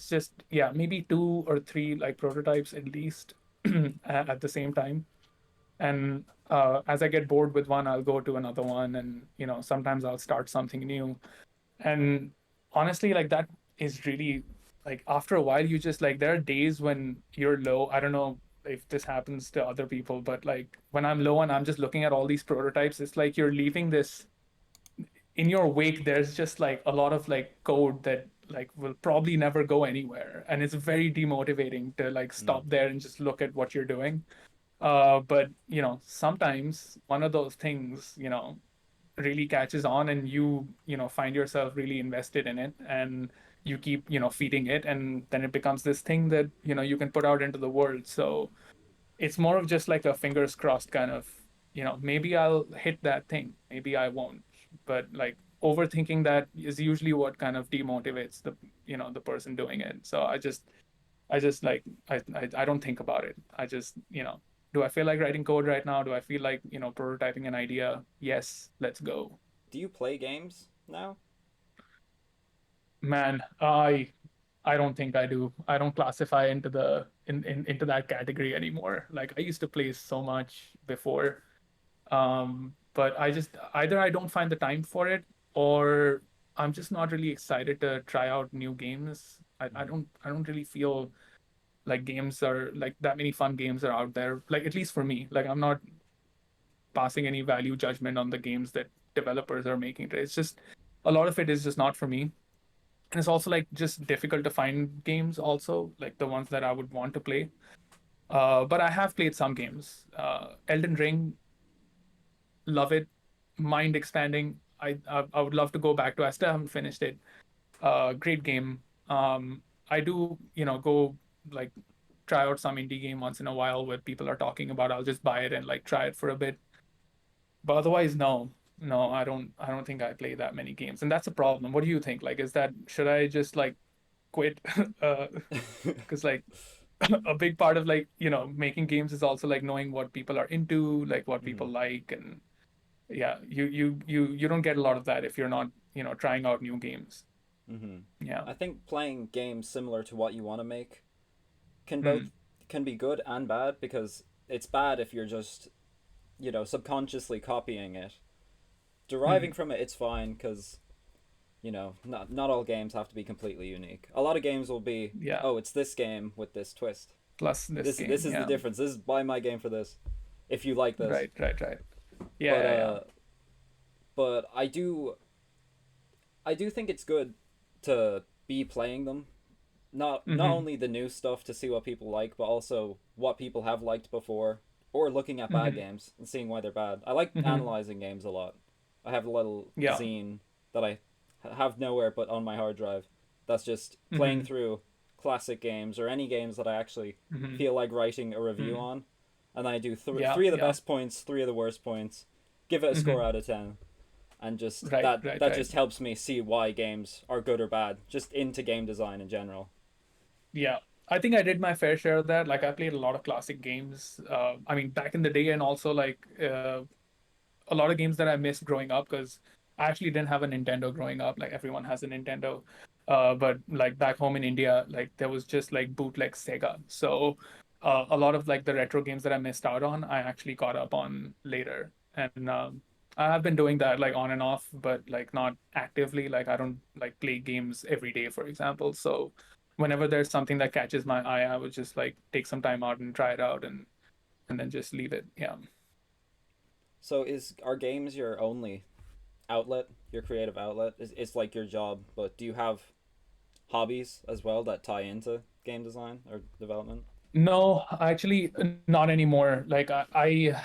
Speaker 2: just yeah, maybe two or three like prototypes at least at the same time. And as I get bored with one, I'll go to another one, and sometimes I'll start something new. And honestly, like that is really like after a while, you just like there are days when you're low. I don't know if this happens to other people, but like when I'm low and I'm just looking at all these prototypes, it's like you're leaving this in your wake. There's just like a lot of like code that like will probably never go anywhere, and it's very demotivating to like
Speaker 1: Mm.
Speaker 2: stop there and just look at what you're doing. But sometimes one of those things, really catches on, and you find yourself really invested in it, and you keep, feeding it, and then it becomes this thing that, you can put out into the world. So it's more of just like a fingers crossed kind of, maybe I'll hit that thing, maybe I won't. But like overthinking that is usually what kind of demotivates the person doing it. So I just like I don't think about it. I just, do I feel like writing code right now? Do I feel like, prototyping an idea? Yes, let's go.
Speaker 1: Do you play games now?
Speaker 2: Man, I don't think I do. I don't classify into that category anymore. Like I used to play so much before. But I just either I don't find the time for it, or I'm just not really excited to try out new games. I don't really feel like games are like that many fun games are out there, like at least for me. Like I'm not passing any value judgment on the games that developers are making today. It's just a lot of it is just not for me. And it's also like just difficult to find games also, like the ones that I would want to play. But I have played some games. Elden Ring, love it. Mind expanding. I would love to go back to. I still haven't finished it. Great game. I do, go like try out some indie game once in a while where people are talking about. I'll just buy it and like try it for a bit. But otherwise, no, no, I don't think I play that many games, and that's a problem. What do you think? Like, is that should I just like quit? Because like a big part of like making games is also like knowing what people are into, like what
Speaker 1: Hmm.
Speaker 2: people like, and yeah, you don't get a lot of that if you're not trying out new games.
Speaker 1: Hmm.
Speaker 2: Yeah.
Speaker 1: I think playing games similar to what you want to make can both
Speaker 2: Hmm.
Speaker 1: can be good and bad because it's bad if you're just subconsciously copying it. Deriving
Speaker 2: Hmm.
Speaker 1: from it, it's fine because not all games have to be completely unique. A lot of games will be,
Speaker 2: Yeah.
Speaker 1: oh, it's this game with this twist.
Speaker 2: Plus this
Speaker 1: This
Speaker 2: game.
Speaker 1: is the
Speaker 2: Yeah.
Speaker 1: difference. This is buy my game for this. If you like this,
Speaker 2: Right. Right. Right. Yeah.
Speaker 1: but
Speaker 2: Yeah. Yeah.
Speaker 1: I do think it's good to be playing them. Not
Speaker 2: Hmm.
Speaker 1: only the new stuff to see what people like, but also what people have liked before, or looking at bad
Speaker 2: Hmm.
Speaker 1: games and seeing why they're bad. I like
Speaker 2: Hmm.
Speaker 1: analyzing games a lot. I have a little
Speaker 2: Yeah.
Speaker 1: zine that I have nowhere but on my hard drive. That's just playing
Speaker 2: Hmm.
Speaker 1: through classic games or any games that I actually
Speaker 2: Hmm.
Speaker 1: feel like writing a review
Speaker 2: Hmm.
Speaker 1: on, and then I do
Speaker 2: Yeah.
Speaker 1: three of the
Speaker 2: Yeah.
Speaker 1: best points, three of the worst points, give it a score
Speaker 2: Hmm.
Speaker 1: out of 10, and just
Speaker 2: Right.
Speaker 1: that
Speaker 2: Right.
Speaker 1: that
Speaker 2: Right.
Speaker 1: just helps me see why games are good or bad, just into game design in general.
Speaker 2: Yeah. I think I did my fair share of that. Like I played a lot of classic games. I mean, back in the day, and also like a lot of games that I missed growing up because I actually didn't have a Nintendo growing up. Like everyone has a Nintendo. But like back home in India, like there was just like bootleg Sega. So a lot of like the retro games that I missed out on, I actually caught up on later. And I have been doing that like on and off, but like not actively. Like I don't like play games every day, for example. So whenever there's something that catches my eye, I would just like take some time out and try it out, and then just leave it. Yeah.
Speaker 1: So is are games your only outlet, your creative outlet. It's like your job, but do you have hobbies as well that tie into game design or development?
Speaker 2: No, actually, not anymore. Like I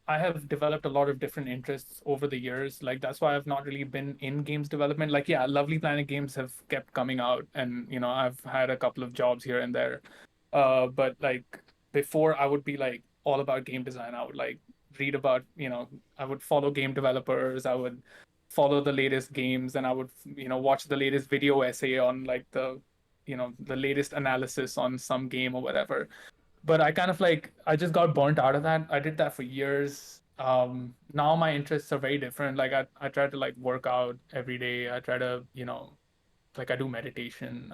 Speaker 2: have developed a lot of different interests over the years. Like that's why I've not really been in games development. Like yeah, Lovely Planet games have kept coming out, and I've had a couple of jobs here and there. But like before, I would be like all about game design. I would like read about, I would follow game developers. I would follow the latest games, and I would watch the latest video essay on like the latest analysis on some game or whatever. But I kind of like I just got burnt out of that. I did that for years. Now my interests are very different. Like I try to like work out every day. I try to, like I do meditation.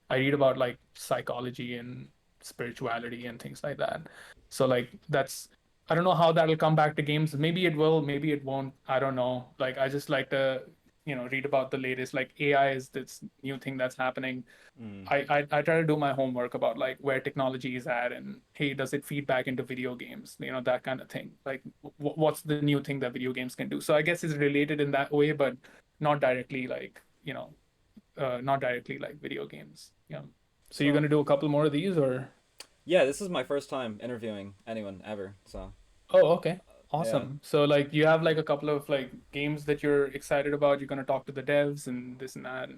Speaker 2: I read about like psychology and spirituality and things like that. So like that's I don't know how that'll come back to games. Maybe it will, maybe it won't. I don't know. Like I just like to, read about the latest. Like AI is this new thing that's happening.
Speaker 1: Mm.
Speaker 2: I try to do my homework about like where technology is at and hey, does it feed back into video games? That kind of thing. Like what's the new thing that video games can do? So I guess it's related in that way, but not directly like, not directly like video games. Yeah. So you're
Speaker 1: So
Speaker 2: gonna do a couple more of these or?
Speaker 1: yeah, this is my first time interviewing anyone ever. So
Speaker 2: Oh, okay.
Speaker 1: yeah,
Speaker 2: Awesome. So like you have like a couple of like games that you're excited about. You're gonna talk to the devs and this and that.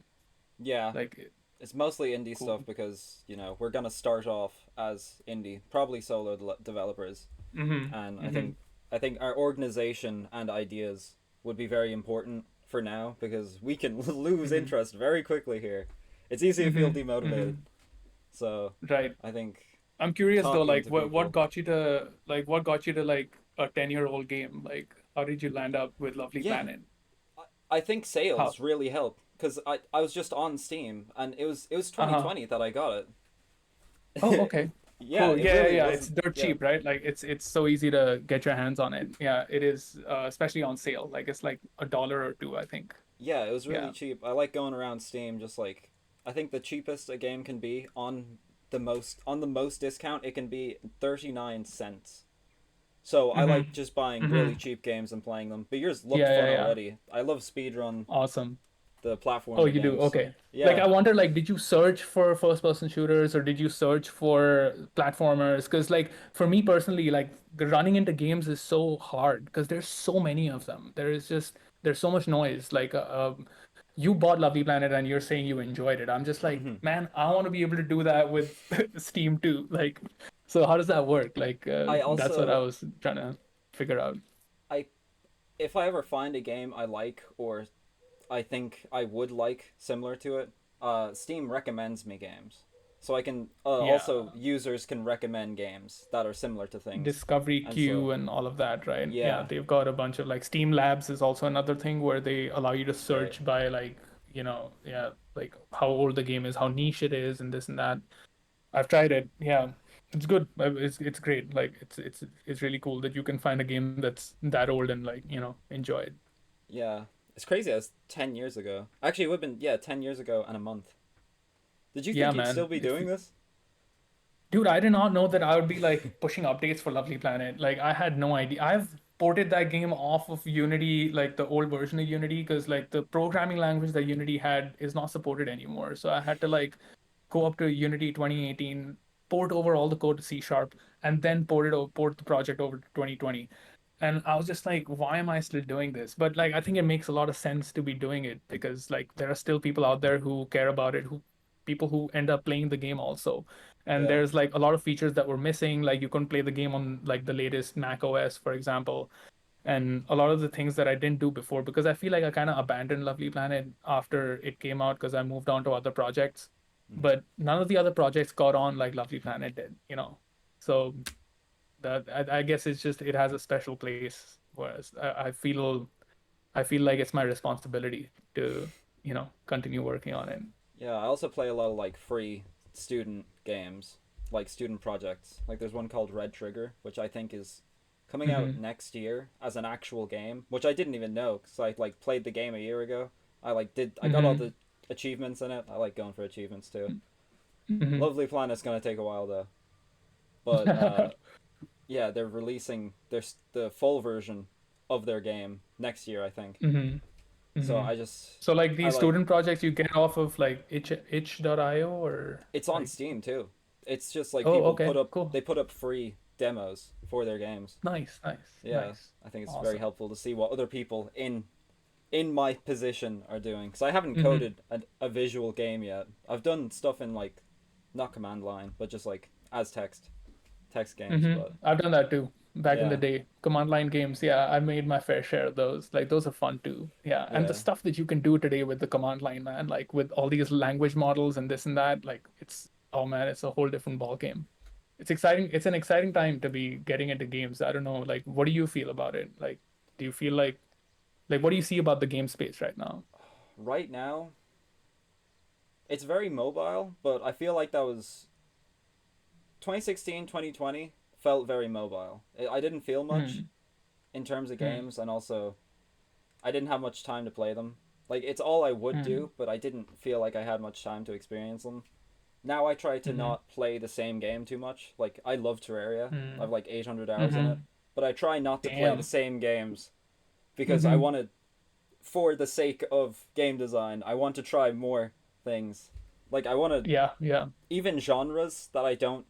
Speaker 1: yeah,
Speaker 2: Like
Speaker 1: it's mostly indie
Speaker 2: cool.
Speaker 1: stuff because we're gonna start off as indie, probably solo developers,
Speaker 2: Mm-hmm.
Speaker 1: and
Speaker 2: Mm-hmm.
Speaker 1: I think our organization and ideas would be very important for now because we can lose
Speaker 2: Mm-hmm.
Speaker 1: interest very quickly here. It's easy to feel
Speaker 2: Mm-hmm.
Speaker 1: demotivated.
Speaker 2: Mm-hmm.
Speaker 1: So
Speaker 2: Right.
Speaker 1: I think
Speaker 2: I'm curious though,
Speaker 1: talking
Speaker 2: like
Speaker 1: to
Speaker 2: what
Speaker 1: people,
Speaker 2: got you to like a 10-year-old game? Like how did you land up with Lovely
Speaker 1: yeah,
Speaker 2: Planet?
Speaker 1: I think
Speaker 2: How?
Speaker 1: sales really help because I was just on Steam and it was
Speaker 2: Uh-huh.
Speaker 1: 2020 that I got
Speaker 2: Oh,
Speaker 1: it.
Speaker 2: okay.
Speaker 1: Yeah,
Speaker 2: Cool.
Speaker 1: it
Speaker 2: Yeah, yeah,
Speaker 1: really
Speaker 2: yeah. It's
Speaker 1: wasn't.
Speaker 2: dirt
Speaker 1: Yeah,
Speaker 2: cheap, right? Like it's so easy to get your hands on it. Yeah, it is, especially on sale. Like it's like $1 or two, I think.
Speaker 1: yeah, it was really
Speaker 2: Yeah.
Speaker 1: cheap. I like going around Steam just like I think the cheapest a game can be on the most discount it can be 39 cents. So I
Speaker 2: Mm-hmm.
Speaker 1: like just buying really
Speaker 2: Mm-hmm.
Speaker 1: cheap games and playing them. But yours looked
Speaker 2: Yeah,
Speaker 1: fun
Speaker 2: yeah, yeah.
Speaker 1: already. I love speedrun
Speaker 2: Awesome.
Speaker 1: the
Speaker 2: Oh,
Speaker 1: platformer
Speaker 2: you do?
Speaker 1: games.
Speaker 2: Okay. Like
Speaker 1: Yeah.
Speaker 2: I wonder, like, did you search for first person shooters or did you search for platformers? Because like for me personally, like running into games is so hard because there's so many of them. There's so much noise. Like you bought Lovely Planet and you're saying you enjoyed it. I'm just like,
Speaker 1: Hmm.
Speaker 2: man, I want to be able to do that with Steam too. Like, so how does that work? Like
Speaker 1: I
Speaker 2: that's what I
Speaker 1: also
Speaker 2: was trying to figure out.
Speaker 1: I if I ever find a game I like or I think I would like similar to it, Steam recommends me games. So I can also
Speaker 2: Yeah.
Speaker 1: users can recommend games that are similar to things.
Speaker 2: Discovery
Speaker 1: And so
Speaker 2: queue and all of that, right? Yeah,
Speaker 1: yeah,
Speaker 2: they've got a bunch of like Steam Labs is also another thing where they allow you to
Speaker 1: right.
Speaker 2: search by like, yeah, like how old the game is, how niche it is, and this and that. I've tried it. Yeah, it's good. It's great. Like it's really cool that you can find a game that's that old and like, enjoy it.
Speaker 1: Yeah. It's crazy as 10 years ago. Actually, it would have been 10 years ago and a month. Did you
Speaker 2: Yeah,
Speaker 1: think you'd still
Speaker 2: man.
Speaker 1: be doing this?
Speaker 2: Dude, I did not know that I would be like pushing updates for Lovely Planet. Like I had no idea. I've ported that game off of Unity, like the old version of Unity, because like the programming language that Unity had is not supported anymore. So I had to like go up to Unity 2018, port over all the code to C sharp, and then port the project over to 2020. And I was just like, why am I still doing this? But like I think it makes a lot of sense to be doing it because like there are still people out there who care about it, who people who end up playing the game also. And
Speaker 1: Yeah.
Speaker 2: there's like a lot of features that were missing, like you couldn't play the game on like the latest Mac OS, for example, and a lot of the things that I didn't do before because I feel like I kind of abandoned Lovely Planet after it came out because I moved on to other projects.
Speaker 1: Mhm.
Speaker 2: But none of the other projects got on like Lovely Planet did. So that I guess it's just it has a special place. Whereas I feel like it's my responsibility to continue working on it.
Speaker 1: Yeah, I also play a lot of like free student games, like student projects. Like there's one called Red Trigger, which I think is coming out
Speaker 2: Hmm.
Speaker 1: next year as an actual game, which I didn't even know because I like played the game a year ago. I got all
Speaker 2: Hmm.
Speaker 1: the achievements in it. I like going for achievements too.
Speaker 2: Hmm.
Speaker 1: Lovely Planet's gonna take a while though, but yeah, they're releasing the full version of their game next year, I think.
Speaker 2: Mm-hmm.
Speaker 1: So
Speaker 2: Mm-hmm.
Speaker 1: I just
Speaker 2: So like
Speaker 1: I
Speaker 2: these
Speaker 1: like
Speaker 2: student projects you get off of like itch.io or
Speaker 1: it's on
Speaker 2: like
Speaker 1: Steam too. It's just like
Speaker 2: oh
Speaker 1: people
Speaker 2: okay, cool.
Speaker 1: put up free demos for their games.
Speaker 2: Nice, nice,
Speaker 1: Yeah,
Speaker 2: nice.
Speaker 1: I think it's very
Speaker 2: Awesome.
Speaker 1: helpful to see what other people in my position are doing because I haven't
Speaker 2: Mm-hmm.
Speaker 1: coded a visual game yet. I've done stuff in like not command line, but just like as text games.
Speaker 2: Mm-hmm.
Speaker 1: But
Speaker 2: I've done that too back in the
Speaker 1: yeah,
Speaker 2: day. Command line games, yeah, I made my fair share of those. Like those are fun too. Yeah, and the
Speaker 1: yeah,
Speaker 2: stuff that you can do today with the command line, man, like with all these language models and this and that, like it's oh man, it's a whole different ball game. It's exciting. It's an exciting time to be getting into games. I don't know, like what do you feel about it? Like do you feel like what do you see about the game space right now?
Speaker 1: right now it's very mobile, but I feel like that was 2016, 2020 felt very mobile. I didn't feel much
Speaker 2: Hmm.
Speaker 1: in terms of
Speaker 2: Hmm.
Speaker 1: games, and also I didn't have much time to play them. Like it's all I would
Speaker 2: Hmm.
Speaker 1: do, but I didn't feel like I had much time to experience them. Now I try to
Speaker 2: Hmm.
Speaker 1: not play the same game too much. Like I love Terraria. I have
Speaker 2: Hmm.
Speaker 1: like 800 hours in it,
Speaker 2: Hmm.
Speaker 1: but I try not to play the
Speaker 2: Damn.
Speaker 1: same games because I
Speaker 2: Hmm.
Speaker 1: want to for the sake of game design, I want to try more things. Like I want to
Speaker 2: Yeah, yeah.
Speaker 1: even genres that I don't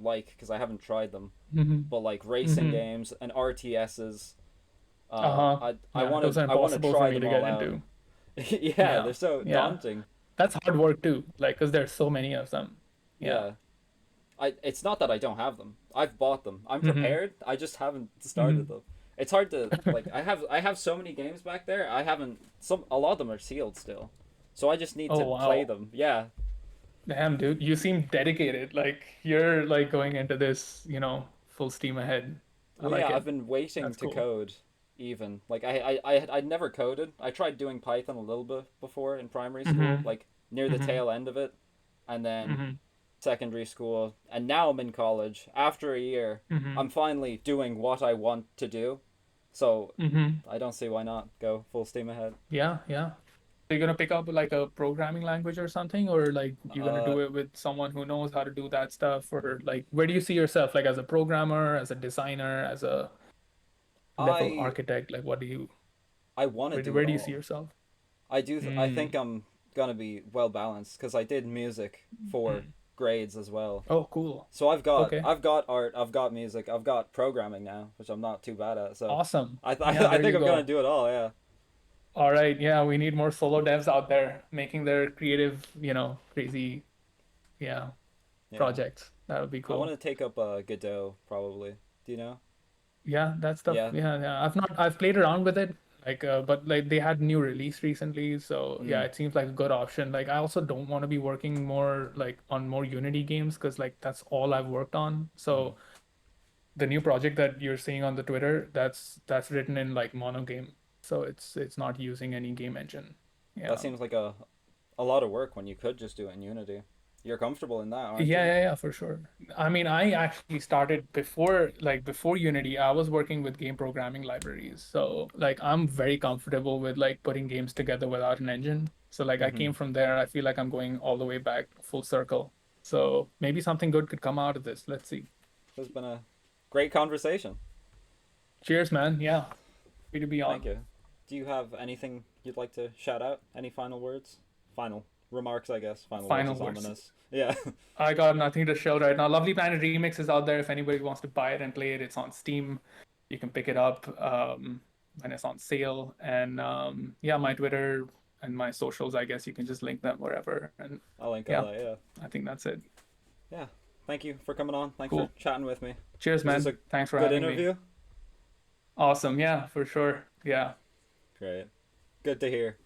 Speaker 1: like because I haven't tried them.
Speaker 2: Hmm.
Speaker 1: But like racing
Speaker 2: Hmm.
Speaker 1: games and RTSs,
Speaker 2: Uh-huh. Yeah, those are
Speaker 1: I want to
Speaker 2: impossible for
Speaker 1: try
Speaker 2: me
Speaker 1: them
Speaker 2: to
Speaker 1: all
Speaker 2: get
Speaker 1: out.
Speaker 2: into.
Speaker 1: Yeah,
Speaker 2: Yeah,
Speaker 1: they're so
Speaker 2: yeah.
Speaker 1: daunting.
Speaker 2: That's hard work too, like, because there's so many of them. Yeah.
Speaker 1: Yeah. I it's not that I don't have them. I've bought them. I'm
Speaker 2: Hmm.
Speaker 1: prepared. I just haven't started
Speaker 2: Hmm.
Speaker 1: them. It's hard to like I have so many games back there. I haven't some a lot of them are sealed still. So I just need
Speaker 2: Oh,
Speaker 1: to play
Speaker 2: wow.
Speaker 1: them. Yeah.
Speaker 2: Damn, dude, you seem dedicated. Like, you're like going into this, full steam ahead. I
Speaker 1: Well,
Speaker 2: like
Speaker 1: yeah,
Speaker 2: it.
Speaker 1: I've been waiting
Speaker 2: That's
Speaker 1: to
Speaker 2: cool.
Speaker 1: code even. Like I'd never coded. I tried doing Python a little bit before in primary school,
Speaker 2: Hmm.
Speaker 1: like near the
Speaker 2: Hmm.
Speaker 1: tail end of it, and then
Speaker 2: Hmm.
Speaker 1: secondary school, and now I'm in college. After a year,
Speaker 2: Hmm.
Speaker 1: I'm finally doing what I want to do. So
Speaker 2: Hmm.
Speaker 1: I don't see why not go full steam ahead.
Speaker 2: Yeah, yeah. So you're gonna pick up like a programming language or something, or like you're gonna
Speaker 1: Uh,
Speaker 2: do it with someone who knows how to do that stuff, or like where do you see yourself, like as a programmer, as a designer, as a level
Speaker 1: I
Speaker 2: architect? Like what do you
Speaker 1: I want to
Speaker 2: where,
Speaker 1: do it
Speaker 2: where do you see
Speaker 1: all.
Speaker 2: yourself?
Speaker 1: I
Speaker 2: Mm.
Speaker 1: think I'm gonna be well balanced because I did music for
Speaker 2: Mm.
Speaker 1: grades as well.
Speaker 2: Oh, cool.
Speaker 1: So
Speaker 2: Okay.
Speaker 1: I've got art, I've got music, I've got programming now, which I'm not too bad at. So
Speaker 2: Awesome. Yeah,
Speaker 1: I
Speaker 2: there
Speaker 1: think
Speaker 2: you
Speaker 1: I'm gonna
Speaker 2: go.
Speaker 1: do it all. Yeah,
Speaker 2: All right. Yeah, we need more solo devs out there making their creative, crazy, yeah,
Speaker 1: yeah.
Speaker 2: projects. That would be
Speaker 1: I want
Speaker 2: cool.
Speaker 1: to take up Godot probably. Do you know?
Speaker 2: Yeah, that stuff.
Speaker 1: Yeah.
Speaker 2: Yeah, yeah. I've played around with it, like, but like they had new release recently, so yeah,
Speaker 1: Mm,
Speaker 2: it seems like a good option. Like, I also don't want to be working more like on more Unity games because like that's all I've worked on.
Speaker 1: mm.
Speaker 2: So the new project that you're seeing on the Twitter, that's written in like mono game, so it's not using any game engine.
Speaker 1: That
Speaker 2: Yeah.
Speaker 1: seems like a lot of work when you could just do it in Unity. You're comfortable in that, aren't
Speaker 2: Yeah,
Speaker 1: you?
Speaker 2: yeah, yeah, for sure. I mean, I actually started before Unity, I was working with game programming libraries. So like I'm very comfortable with like putting games together without an engine. So like I
Speaker 1: Mm-hmm.
Speaker 2: came from there. I feel like I'm going all the way back full circle. So maybe something good could come out of this. Let's see.
Speaker 1: It's been a great conversation.
Speaker 2: Cheers, man. Yeah, happy to be
Speaker 1: Thank
Speaker 2: on.
Speaker 1: you. Do you have anything you'd like to shout out? Any final words? Final remarks, I guess. Final words
Speaker 2: Final
Speaker 1: is
Speaker 2: words.
Speaker 1: ominous. Yeah.
Speaker 2: I got nothing to show right now. Lovely Planet Remix is out there. If anybody wants to buy it and play it, it's on Steam. You can pick it up when it's on sale. And yeah, my Twitter and my socials, I guess you can just link them wherever. And
Speaker 1: I'll link all
Speaker 2: yeah,
Speaker 1: that. Yeah.
Speaker 2: I think that's it.
Speaker 1: Yeah. Thank you for coming on. Thanks for
Speaker 2: Cool.
Speaker 1: chatting with me.
Speaker 2: Cheers,
Speaker 1: Was this
Speaker 2: man.
Speaker 1: a
Speaker 2: Thanks for
Speaker 1: good
Speaker 2: having me.
Speaker 1: interview?
Speaker 2: Awesome. Yeah, for sure. Yeah.
Speaker 1: Great. Good to hear.